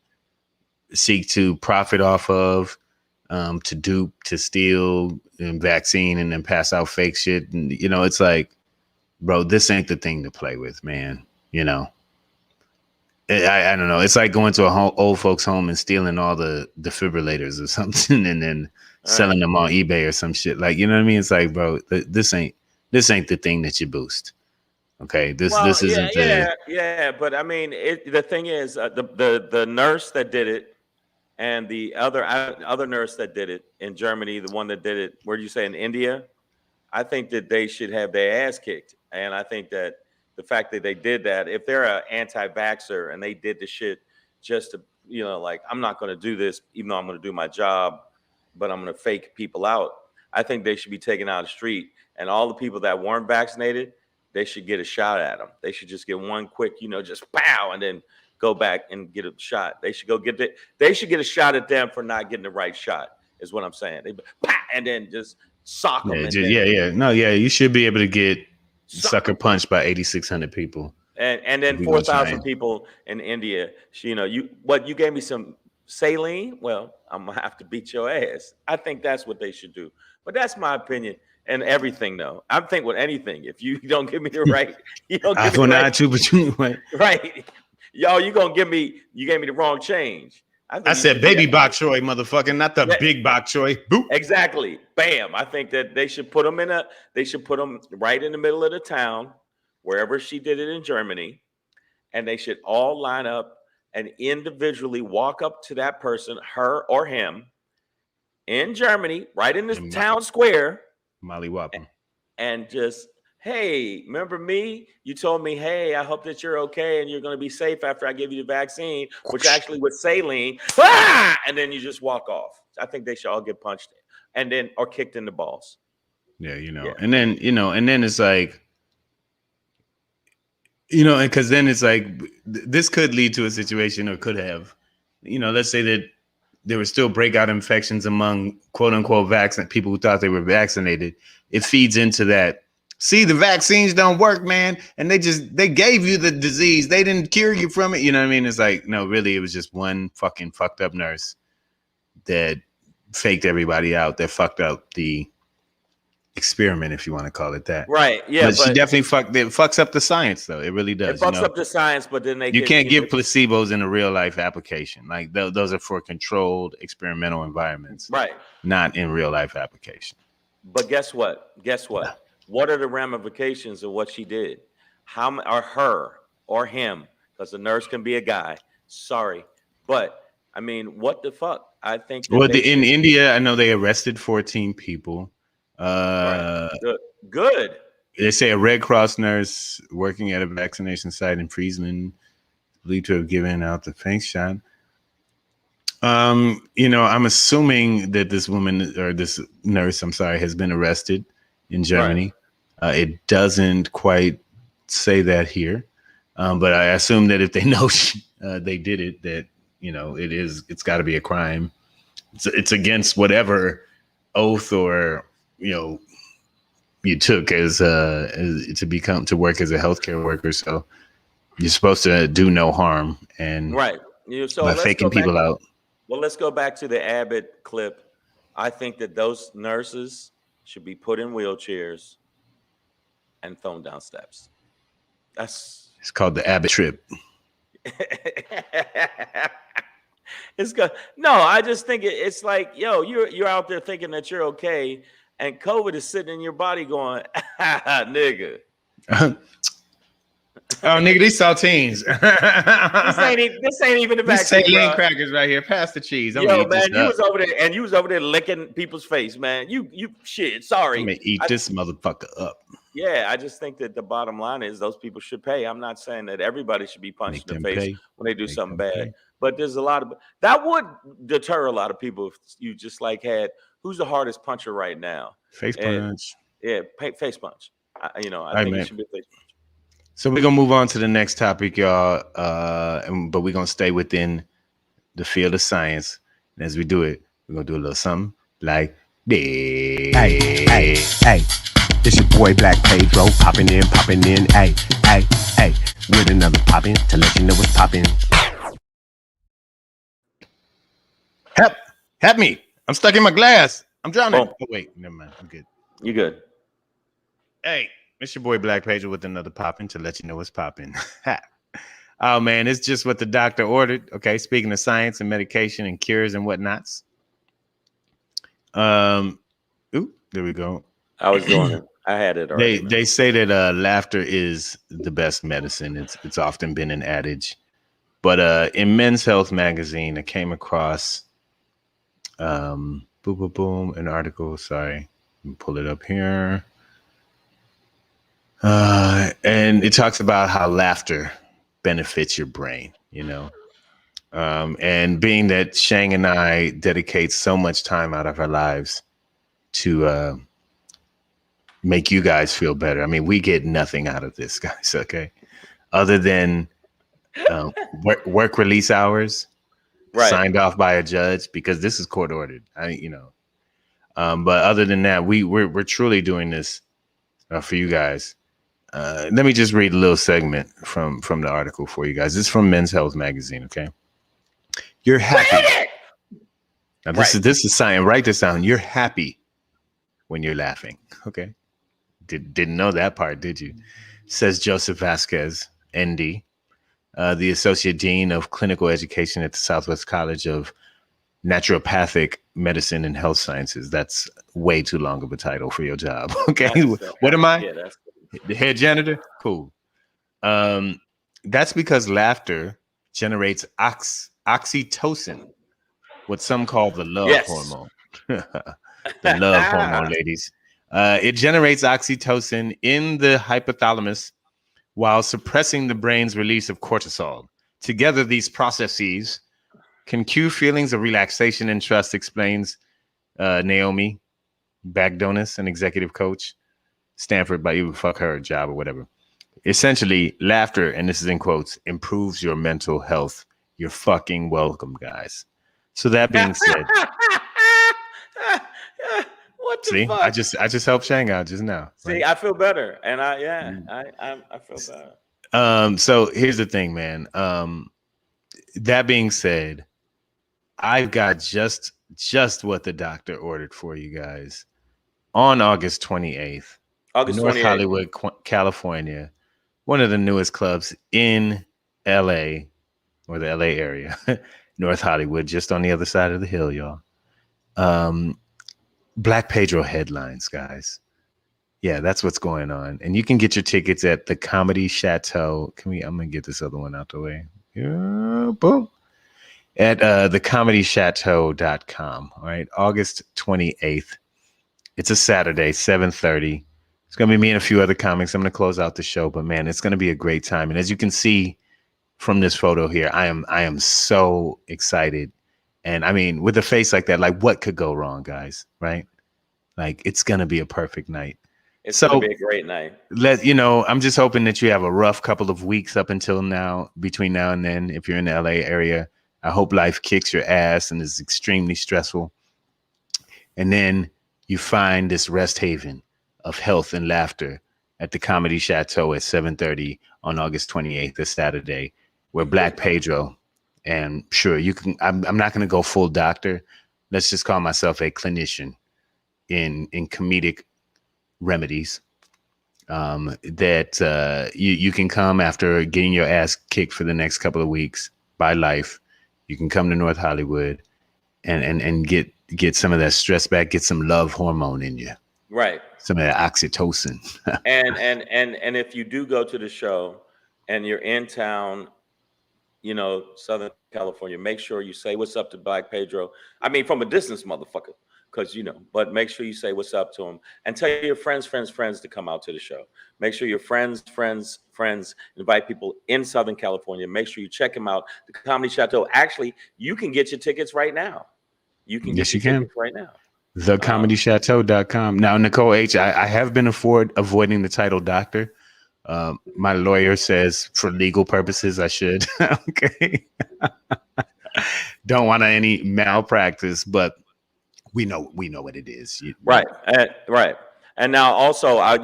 seek to profit off of, to dupe, to steal vaccine and then pass out fake shit. And, it's like, bro, this ain't the thing to play with, man. I don't know. It's like going to a old folks home and stealing all the defibrillators or something and then selling them on eBay or some shit. Like, you know what I mean? It's like, bro, this ain't the thing that you boost. Okay, this isn't but I mean, the thing is, the nurse that did it, and the other nurse that did it in Germany, the one that did it, where do you say in India? I think that they should have their ass kicked, and I think that the fact that they did that, if they're an anti-vaxxer and they did the shit just to, like I'm not going to do this, even though I'm going to do my job, but I'm going to fake people out. I think they should be taken out of the street, and all the people that weren't vaccinated, they should get a shot at them. They should just get one quick, just pow, and then go back and get a shot. They should they should get a shot at them for not getting the right shot, is what I'm saying. They pow, and then just sock them. You should be able to get sucker punched by 8,600 people. And then 4,000 people in India. You gave me some saline? Well, I'm gonna have to beat your ass. I think that's what they should do. But that's my opinion. And everything, though. I think with anything, if you don't give me the right, you don't give me the right. Right. Yo, you gave me the wrong change. I said baby bok choy, motherfucker, not the big bok choy. Boop. Exactly. Bam. I think that they should put them right in the middle of the town, wherever she did it in Germany, and they should all line up and individually walk up to that person, her or him, in Germany, right in the town square. Molly Whopping. And just, hey, remember me? You told me, hey, I hope that you're okay and you're going to be safe after I give you the vaccine, which actually was saline. And then you just walk off. I think they should all get punched or kicked in the balls. Yeah, and then, and then it's like, and because then it's like, this could lead to a situation or could have, let's say that there were still breakout infections among quote unquote people who thought they were vaccinated. It feeds into that. See, the vaccines don't work, man. And they gave you the disease. They didn't cure you from it. You know what I mean? It's like, no, really, it was just one fucking fucked up nurse that faked everybody out, that fucked up the experiment, if you want to call it that. Right. Yeah. But she definitely fucks up the science, though. It really does. It fucks up the science, but then you can't give placebos in a real life application. Like those are for controlled experimental environments, right? Not in real life application. But guess what? What are the ramifications of what she did? How are her or him? Because the nurse can be a guy. Sorry, but I mean, what the fuck? I think. In India, I know they arrested 14 people. Right. Good. They say a Red Cross nurse working at a vaccination site in Friesland believed to have given out the fake shot. I'm assuming that this woman or this nurse, has been arrested in Germany. Right. It doesn't quite say that here, but I assume that if they know they did it, that it's got to be a crime. It's against whatever oath or you took as to work as a healthcare worker. So you're supposed to do no harm, and right. By faking people out. Well, let's go back to the Abbott clip I think that those nurses should be put in wheelchairs and thrown down steps. That's It's called the Abbott trip. it's good. No, I just think it's like, yo, you're out there thinking that you're okay, and COVID is sitting in your body going, nigga. Oh, nigga, these saltines. This ain't even the These vaccine, saline bro. crackers right here. Pass the cheese. I'm Yo, gonna eat man, this you was over there licking people's face, man. You shit. Sorry. I'm gonna eat this motherfucker up. Yeah, I just think that the bottom line is those people should pay. I'm not saying that everybody should be punched in the face when they do something bad, but there's a lot of that would deter a lot of people if you just like had who's the hardest puncher right now? Face punch. Yeah, face punch. I think it should be a face punch. So we're gonna move on to the next topic, y'all. But we're gonna stay within the field of science. And as we do it, we're gonna do a little something like this. Hey. It's your boy Black Pedro, popping in, hey, with another poppin' to let you know what's poppin'. Help me! I'm stuck in my glass. I'm drowning. Oh. Oh wait, never mind. I'm good. You good? Hey, it's your boy Black Pedro with another poppin' to let you know what's poppin'. Oh man, it's just what the doctor ordered. Okay, speaking of science and medication and cures and whatnots. There we go. I was doing it. I had it already. They say that laughter is the best medicine. It's often been an adage, but in Men's Health magazine, I came across an article. Sorry, let me pull it up here, and it talks about how laughter benefits your brain. And being that Shang and I dedicate so much time out of our lives to make you guys feel better. I mean, we get nothing out of this, guys, okay? Other than work release hours signed off by a judge, because this is court ordered. But other than that, we're truly doing this for you guys. Let me just read a little segment from the article for you guys. This is from Men's Health magazine, okay? You're happy. Now this is science. Write this down. You're happy when you're laughing, okay? Didn't know that part, did you? Says Joseph Vasquez, ND, the Associate Dean of Clinical Education at the Southwest College of Naturopathic Medicine and Health Sciences. That's way too long of a title for your job, okay? What am I? Yeah, that's The head janitor? Cool. That's because laughter generates oxytocin, what some call the love hormone. The love hormone, ladies. It generates oxytocin in the hypothalamus while suppressing the brain's release of cortisol. Together, these processes can cue feelings of relaxation and trust, explains Naomi Bagdonis, an executive coach, Stanford, but you fuck her job or whatever. Essentially, laughter, and this is in quotes, improves your mental health. You're fucking welcome, guys. So that being said, what the fuck? I just helped Shang out just now. See, I feel better, and I feel better. So here's the thing, man. That being said, I've got just what the doctor ordered for you guys on August 28th. North Hollywood, California, one of the newest clubs in LA, or the LA area. North Hollywood, just on the other side of the hill, y'all. Black Pedro headlines, guys. Yeah, that's what's going on. And you can get your tickets at the Comedy Chateau. I'm gonna get this other one out the way. Yeah, boom. At thecomedychateau.com. All right, August 28th. It's a Saturday, 7:30. It's gonna be me and a few other comics. I'm gonna close out the show, but man, it's gonna be a great time. And as you can see from this photo here, I am so excited. And I mean, with a face like that, like what could go wrong, guys? Right? Like it's gonna be a perfect night. It's gonna be a great night. I'm just hoping that you have a rough couple of weeks up until now, between now and then. If you're in the LA area, I hope life kicks your ass and is extremely stressful. And then you find this rest haven of health and laughter at the Comedy Chateau at 7:30 on August 28th, this Saturday, where Black Pedro, and sure, you can, I'm not going to go full doctor, let's just call myself a clinician in comedic remedies. That you can come after getting your ass kicked for the next couple of weeks by life. You can come to North Hollywood and get some of that stress back, get some love hormone in you. Right. Some of that oxytocin. and if you do go to the show and you're in town, Southern California, make sure you say what's up to Black Pedro. I mean, from a distance, motherfucker, because but make sure you say what's up to him and tell your friends to come out to the show. Make sure your friends invite people in Southern California. Make sure you check him out. The Comedy Chateau. Actually, you can get your tickets right now. You can get your tickets right now. TheComedyChateau.com. Now, Nicole H., I have been avoiding the title doctor. My lawyer says for legal purposes I should. Okay. Don't want any malpractice, but we know what it is. Right. Right. And now also I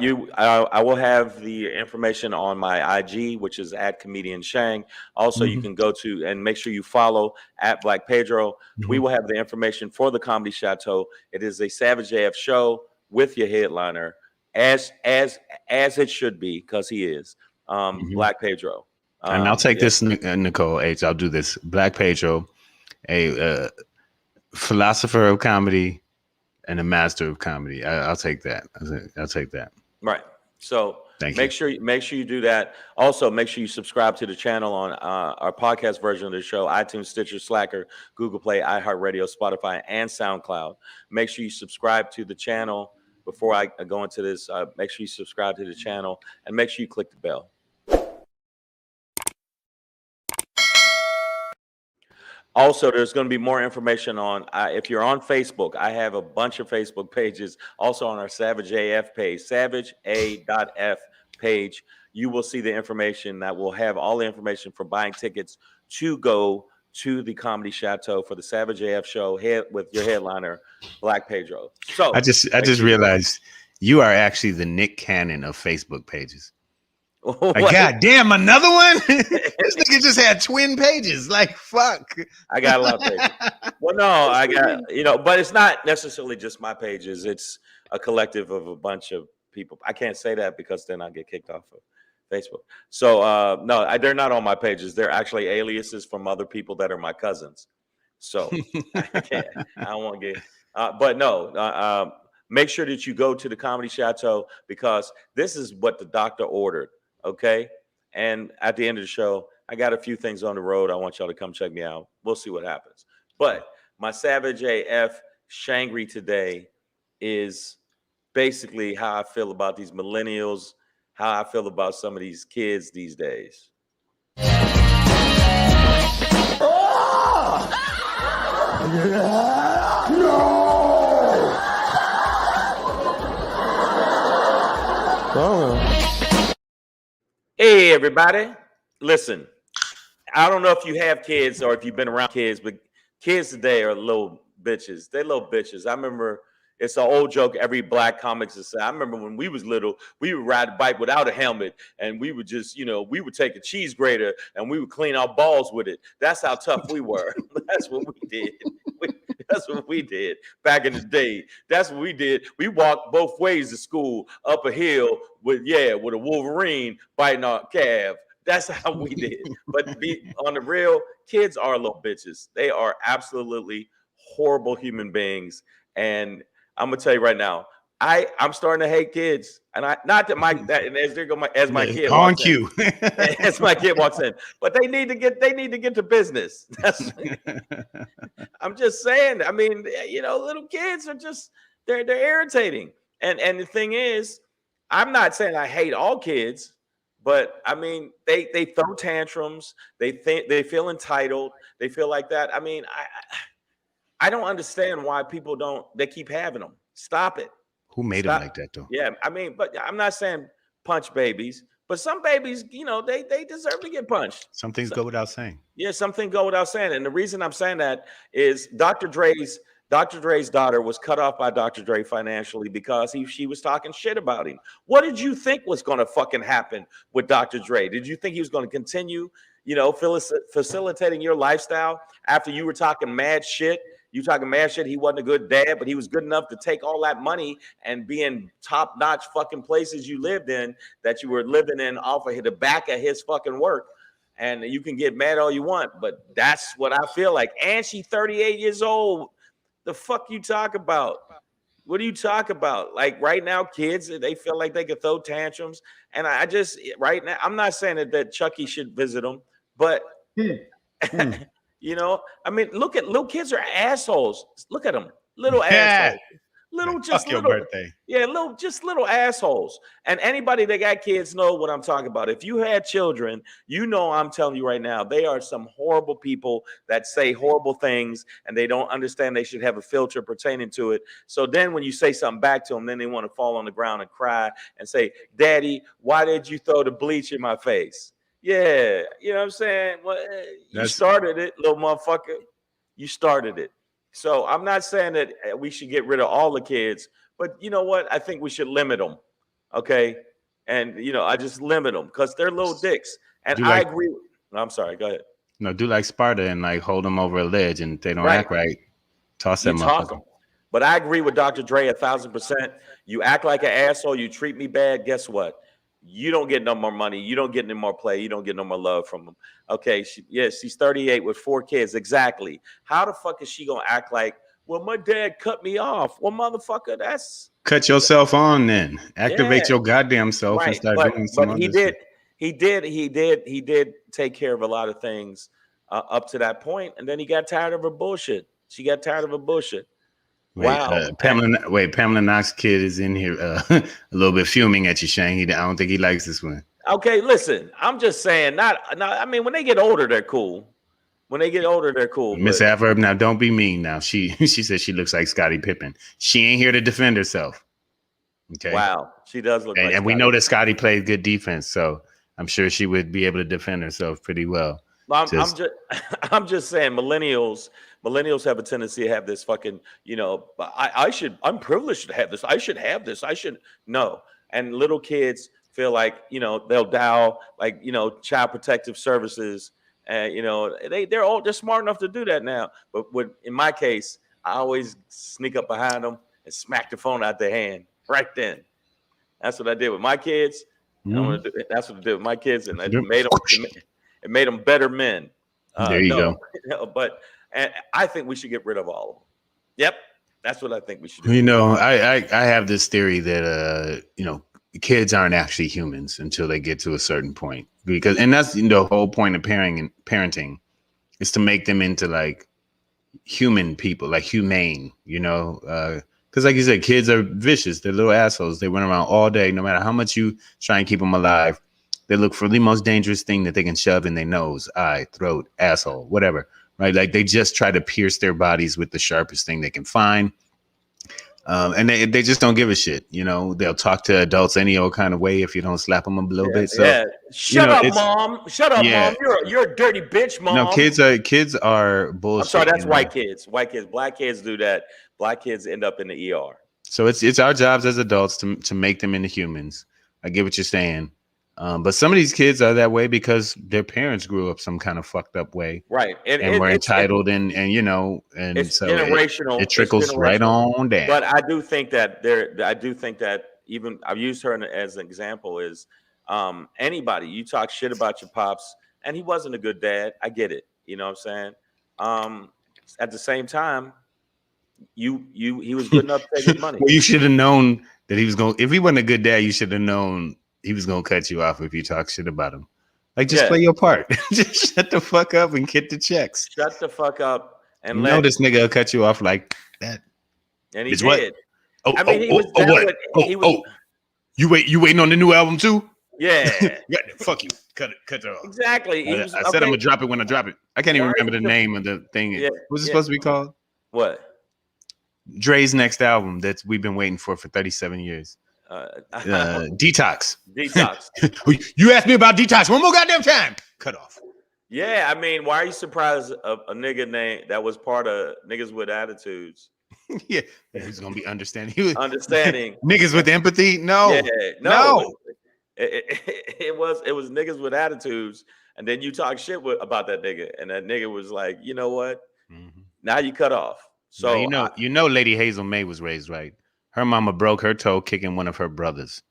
will have the information on my IG, which is @ComedianShang. Also, you can go to and make sure you follow @Black_Pedro. We will have the information for the Comedy Chateau. It is a Savage AF show with your headliner, as it should be, because he is Black Pedro. And I'll take this, Nicole H. I'll do this. Black Pedro, a philosopher of comedy and a master of comedy. I'll take that. I'll take that. Right. So make sure you do that. Also, make sure you subscribe to the channel on our podcast version of the show: iTunes, Stitcher, Slacker, Google Play, iHeartRadio, Spotify, and SoundCloud. Make sure you subscribe to the channel. Before I go into this, make sure you subscribe to the channel and make sure you click the bell. Also, there's going to be more information on, if you're on Facebook, I have a bunch of Facebook pages. Also on our Savage AF page, SavageA.F page, you will see the information that will have all the information for buying tickets to go to the Comedy Chateau for the Savage AF show with your headliner, Black Pedro. So I just realized you are actually the Nick Cannon of Facebook pages. Like, God damn, another one? This nigga just had twin pages. Like, fuck. I got a lot of pages. Well, no, I got, but it's not necessarily just my pages. It's a collective of a bunch of people. I can't say that because then I'll get kicked off of Facebook. So, no, they're not on my pages. They're actually aliases from other people that are my cousins. So, I don't want to get, but no, make sure that you go to the Comedy Chateau because this is what the doctor ordered. Okay. And at the end of the show, I got a few things on the road. I want y'all to come check me out. We'll see what happens. But my Savage AF Shangry today is basically how I feel about these millennials, how I feel about some of these kids these days. Hey, everybody. Listen, I don't know if you have kids or if you've been around kids, but kids today are little bitches. They're little bitches. I remember it's an old joke every black comics has said. I remember when we was little, we would ride a bike without a helmet and we would just, we would take a cheese grater and we would clean our balls with it. That's how tough we were. That's what we did. That's what we did back in the day. That's what we did. We walked both ways to school, up a hill with a Wolverine biting our calf. That's how we did. But to be on the real, kids are little bitches. They are absolutely horrible human beings. And I'm gonna tell you right now, I'm starting to hate kids, and not that as my kid on walks cue, as my kid walks in, but they need to get to business. I'm just saying. I mean, little kids are just they're irritating, and the thing is, I'm not saying I hate all kids, but I mean they throw tantrums, they feel entitled, they feel like that. I mean, I don't understand why people they keep having them. Stop it. Who made them like that though? Yeah, I mean, but I'm not saying punch babies, but some babies, they deserve to get punched. Some things go without saying. Yeah, something go without saying. And the reason I'm saying that is Dr. Dre's daughter was cut off by Dr. Dre financially because she was talking shit about him. What did you think was going to fucking happen with Dr. Dre? Did you think he was going to continue, facilitating your lifestyle after you were talking mad shit? You talking mad shit. He wasn't a good dad, but he was good enough to take all that money and be in top-notch fucking places you lived in that you were living in off of the back of his fucking work. And you can get mad all you want, but that's what I feel like. And she's 38 years old. The fuck you talk about? What do you talk about? Like right now, kids, they feel like they could throw tantrums. And I just, right now, I'm not saying that Chucky should visit them, but, you know, I mean, look at little kids are assholes. Look at them, little assholes. Fuck your birthday. Yeah, little assholes. And anybody that got kids know what I'm talking about. If you had children, you know I'm telling you right now, they are some horrible people that say horrible things and they don't understand they should have a filter pertaining to it. So then when you say something back to them, then they want to fall on the ground and cry and say, Daddy, why did you throw the bleach in my face? Yeah, you know what I'm saying? Well, you started it, little motherfucker. You started it. So I'm not saying that we should get rid of all the kids, but you know what? I think we should limit them. Okay. And, you know, I just limit them because they're little dicks. And I agree. I'm sorry. Go ahead. No, do like Sparta and like hold them over a ledge, and if they don't act right, toss them up. But I agree with Dr. Dre 1,000%. You act like an asshole. You treat me bad. Guess what? You don't get no more money. You don't get any more play. You don't get no more love from them. Okay. She's 38 with 4 kids. Exactly. How the fuck is she going to act like, well, my dad cut me off? Well, motherfucker, that's. Cut yourself on then. Activate your goddamn self and start doing some other shit. He did take care of a lot of things up to that point. And then he got tired of her bullshit. She got tired of her bullshit. Pamela Knox's kid is in here a little bit fuming at you, Shang. I don't think he likes this one. Okay, listen, I'm just saying, I mean, when they get older, they're cool. When they get older, they're cool. Miss Adverb, now don't be mean. Now she says she looks like Scottie Pippen. She ain't here to defend herself. Okay. Wow, she does look. And we know that Scottie played good defense, so I'm sure she would be able to defend herself pretty well. I'm just saying, millennials have a tendency to have this fucking, you know, I'm privileged to have this. I should have this. No. And little kids feel like, you know, they'll dial like, you know, child protective services. And, you know, they're smart enough to do that now. But in my case, I always sneak up behind them and smack the phone out their hand right then. That's what I did with my kids. Mm-hmm. That's what I did with my kids. And it made them better men. There you go. But I think we should get rid of all of them. Yep. That's what I think we should do. You know, I have this theory that, you know, kids aren't actually humans until they get to a certain point. And that's, you know, the whole point of parenting is to make them into like human people, like humane, you know, because like you said, kids are vicious. They're little assholes. They run around all day. No matter how much you try and keep them alive, they look for the most dangerous thing that they can shove in their nose, eye, throat, asshole, whatever. Right? Like they just try to pierce their bodies with the sharpest thing they can find. And they just don't give a shit. You know, they'll talk to adults any old kind of way if you don't slap them a little bit. So Shut up, mom. Shut up, mom. You're a dirty bitch, mom. No, kids are bullshit. I'm sorry, that's white kids. White kids. Black kids do that. Black kids end up in the ER. So it's our jobs as adults to make them into humans. I get what you're saying. But some of these kids are that way because their parents grew up some kind of fucked up way, right? And were entitled, and you know, and it's so generational. It trickles right on down. But I do think that even I've used her as an example is anybody you talk shit about your pops, and he wasn't a good dad. I get it. You know what I'm saying? At the same time, he was good enough to take his money. Well, you should have known that he was going. If he wasn't a good dad, you should have known he was gonna cut you off if you talk shit about him. Like, just play your part. Just shut the fuck up and get the checks. Shut the fuck up and you know this nigga will cut you off like that. And he did. What? I mean, You waiting on the new album too? Yeah. Fuck you. Cut it off. Exactly. I said I'm gonna drop it when I drop it. I can't even remember the name of the thing. Yeah. What's it supposed to be called? What? Dre's next album that we've been waiting for 37 years. Detox. You asked me about Detox one more goddamn time. Cut off. Yeah, I mean, why are you surprised a nigga name that was part of Niggas with Attitudes? Yeah, he's gonna be understanding. Understanding niggas with empathy. No, yeah, no. It was Niggas with Attitudes, and then you talk shit about that nigga, and that nigga was like, you know what? Mm-hmm. Now you cut off. So you know, Lady Hazel May was raised right. Her mama broke her toe kicking one of her brothers.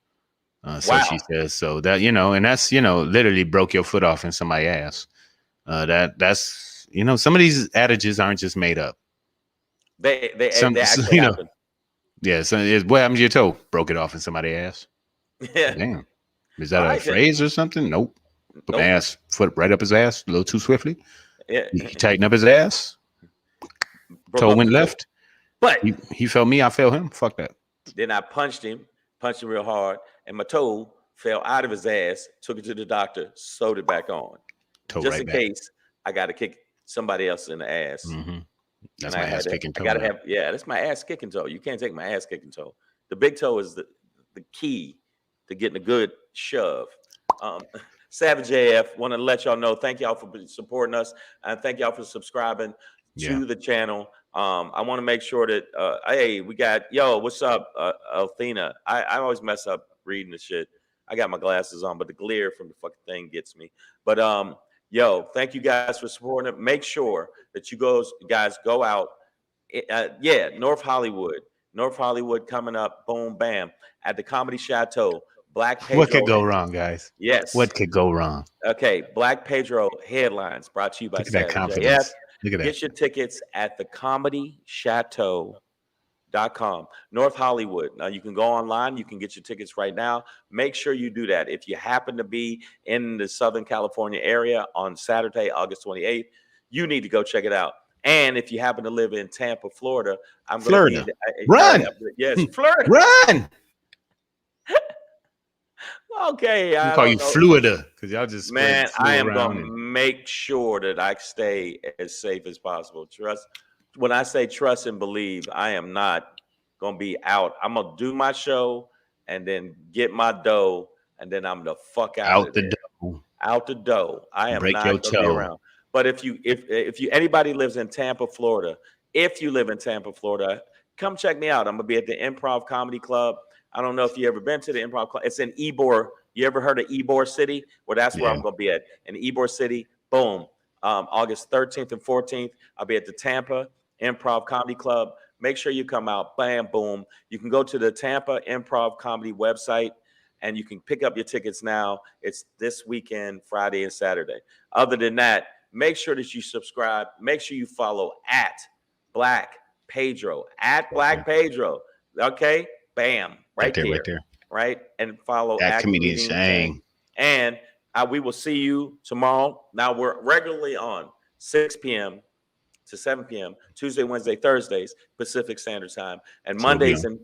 So wow. she says, so that, you know, and that's, you know, literally broke your foot off in somebody's ass. That's, you know, some of these adages aren't just made up. They Some, actually you know, happen. yeah. So what happened to your toe? Broke it off in somebody's ass. Yeah. Damn. Is that All a right, then. phrase or something? Nope. Put my Nope. foot right up his ass a little too swiftly. Yeah. He tightened up his ass. Broke Toe off went the toe. left. But He felt me. I felt him. Fuck that. then I punched him real hard, and my toe fell out of his ass. Took it to the doctor, sewed it back on, Toe just right in back. case I got to kick somebody else in the ass. Mm-hmm. That's And my ass kicking toe. I gotta now. have, yeah, that's my ass kicking toe. You can't take my ass kicking toe. The big toe is the key to getting a good shove. Savage AF, want to let y'all know, thank y'all for supporting us, and thank y'all for subscribing to the channel. I want to make sure that hey, we got what's up, Althena? I always mess up reading the shit. I got my glasses on, but the glare from the fucking thing gets me. But thank you guys for supporting it. Make sure that you guys go out. North Hollywood coming up, boom, bam, at the Comedy Chateau. Black Pedro. What could go wrong, guys? Yes. What could go wrong? Okay, Black Pedro headlines brought to you by Look at that Savage confidence. AF. Look at that. Get your tickets at thecomedychateau.com. North Hollywood. Now you can go online, you can get your tickets right now. Make sure you do that. If you happen to be in the Southern California area on Saturday, August 28th, you need to go check it out. And if you happen to live in Tampa, Florida, I'm going to be Run. Yes, Florida. Run. Okay, I call you Florida because y'all just I am gonna make sure that I stay as safe as possible. When I say trust and believe, I am not gonna be out. I'm gonna do my show and then get my dough, and then I'm the fuck out the dough. Out the dough. I am Break not your gonna be toe. around. But if anybody lives in Tampa, Florida, if you live in Tampa, Florida, come check me out. I'm gonna be at the Improv Comedy Club. I don't know if you ever been to the Improv Club. It's in Ybor. You ever heard of Ybor City? Well, that's where I'm going to be at. In Ybor City, boom. August 13th and 14th, I'll be at the Tampa Improv Comedy Club. Make sure you come out. Bam, boom. You can go to the Tampa Improv Comedy website, and you can pick up your tickets now. It's this weekend, Friday and Saturday. Other than that, make sure that you subscribe. Make sure you follow at Black Pedro. At Black Pedro. Okay? Bam. Right there. Right? And follow at Comedian Shang. And we will see you tomorrow. Now we're regularly on 6 p.m. to 7 p.m. Tuesday, Wednesday, Thursdays, Pacific Standard Time. And Mondays and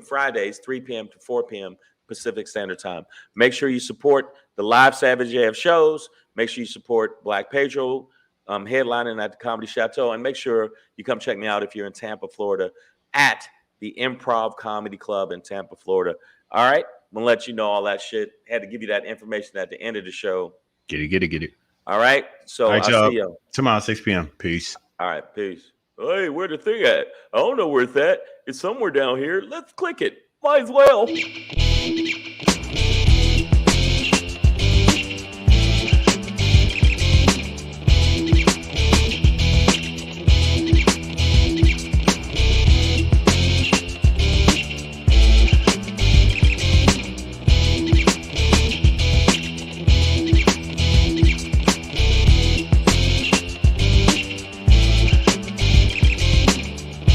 Fridays, 3 p.m. to 4 p.m. Pacific Standard Time. Make sure you support the live Savage AF shows. Make sure you support Black Pedro headlining at the Comedy Chateau. And make sure you come check me out if you're in Tampa, Florida, at the Improv Comedy Club in Tampa, Florida. All right. I'm going to let you know all that shit. Had to give you that information at the end of the show. Get it. All right. So all right, I'll see you tomorrow, 6 p.m. Peace. All right. Peace. Hey, where the thing at? I don't know where it's at. It's somewhere down here. Let's click it. Might as well.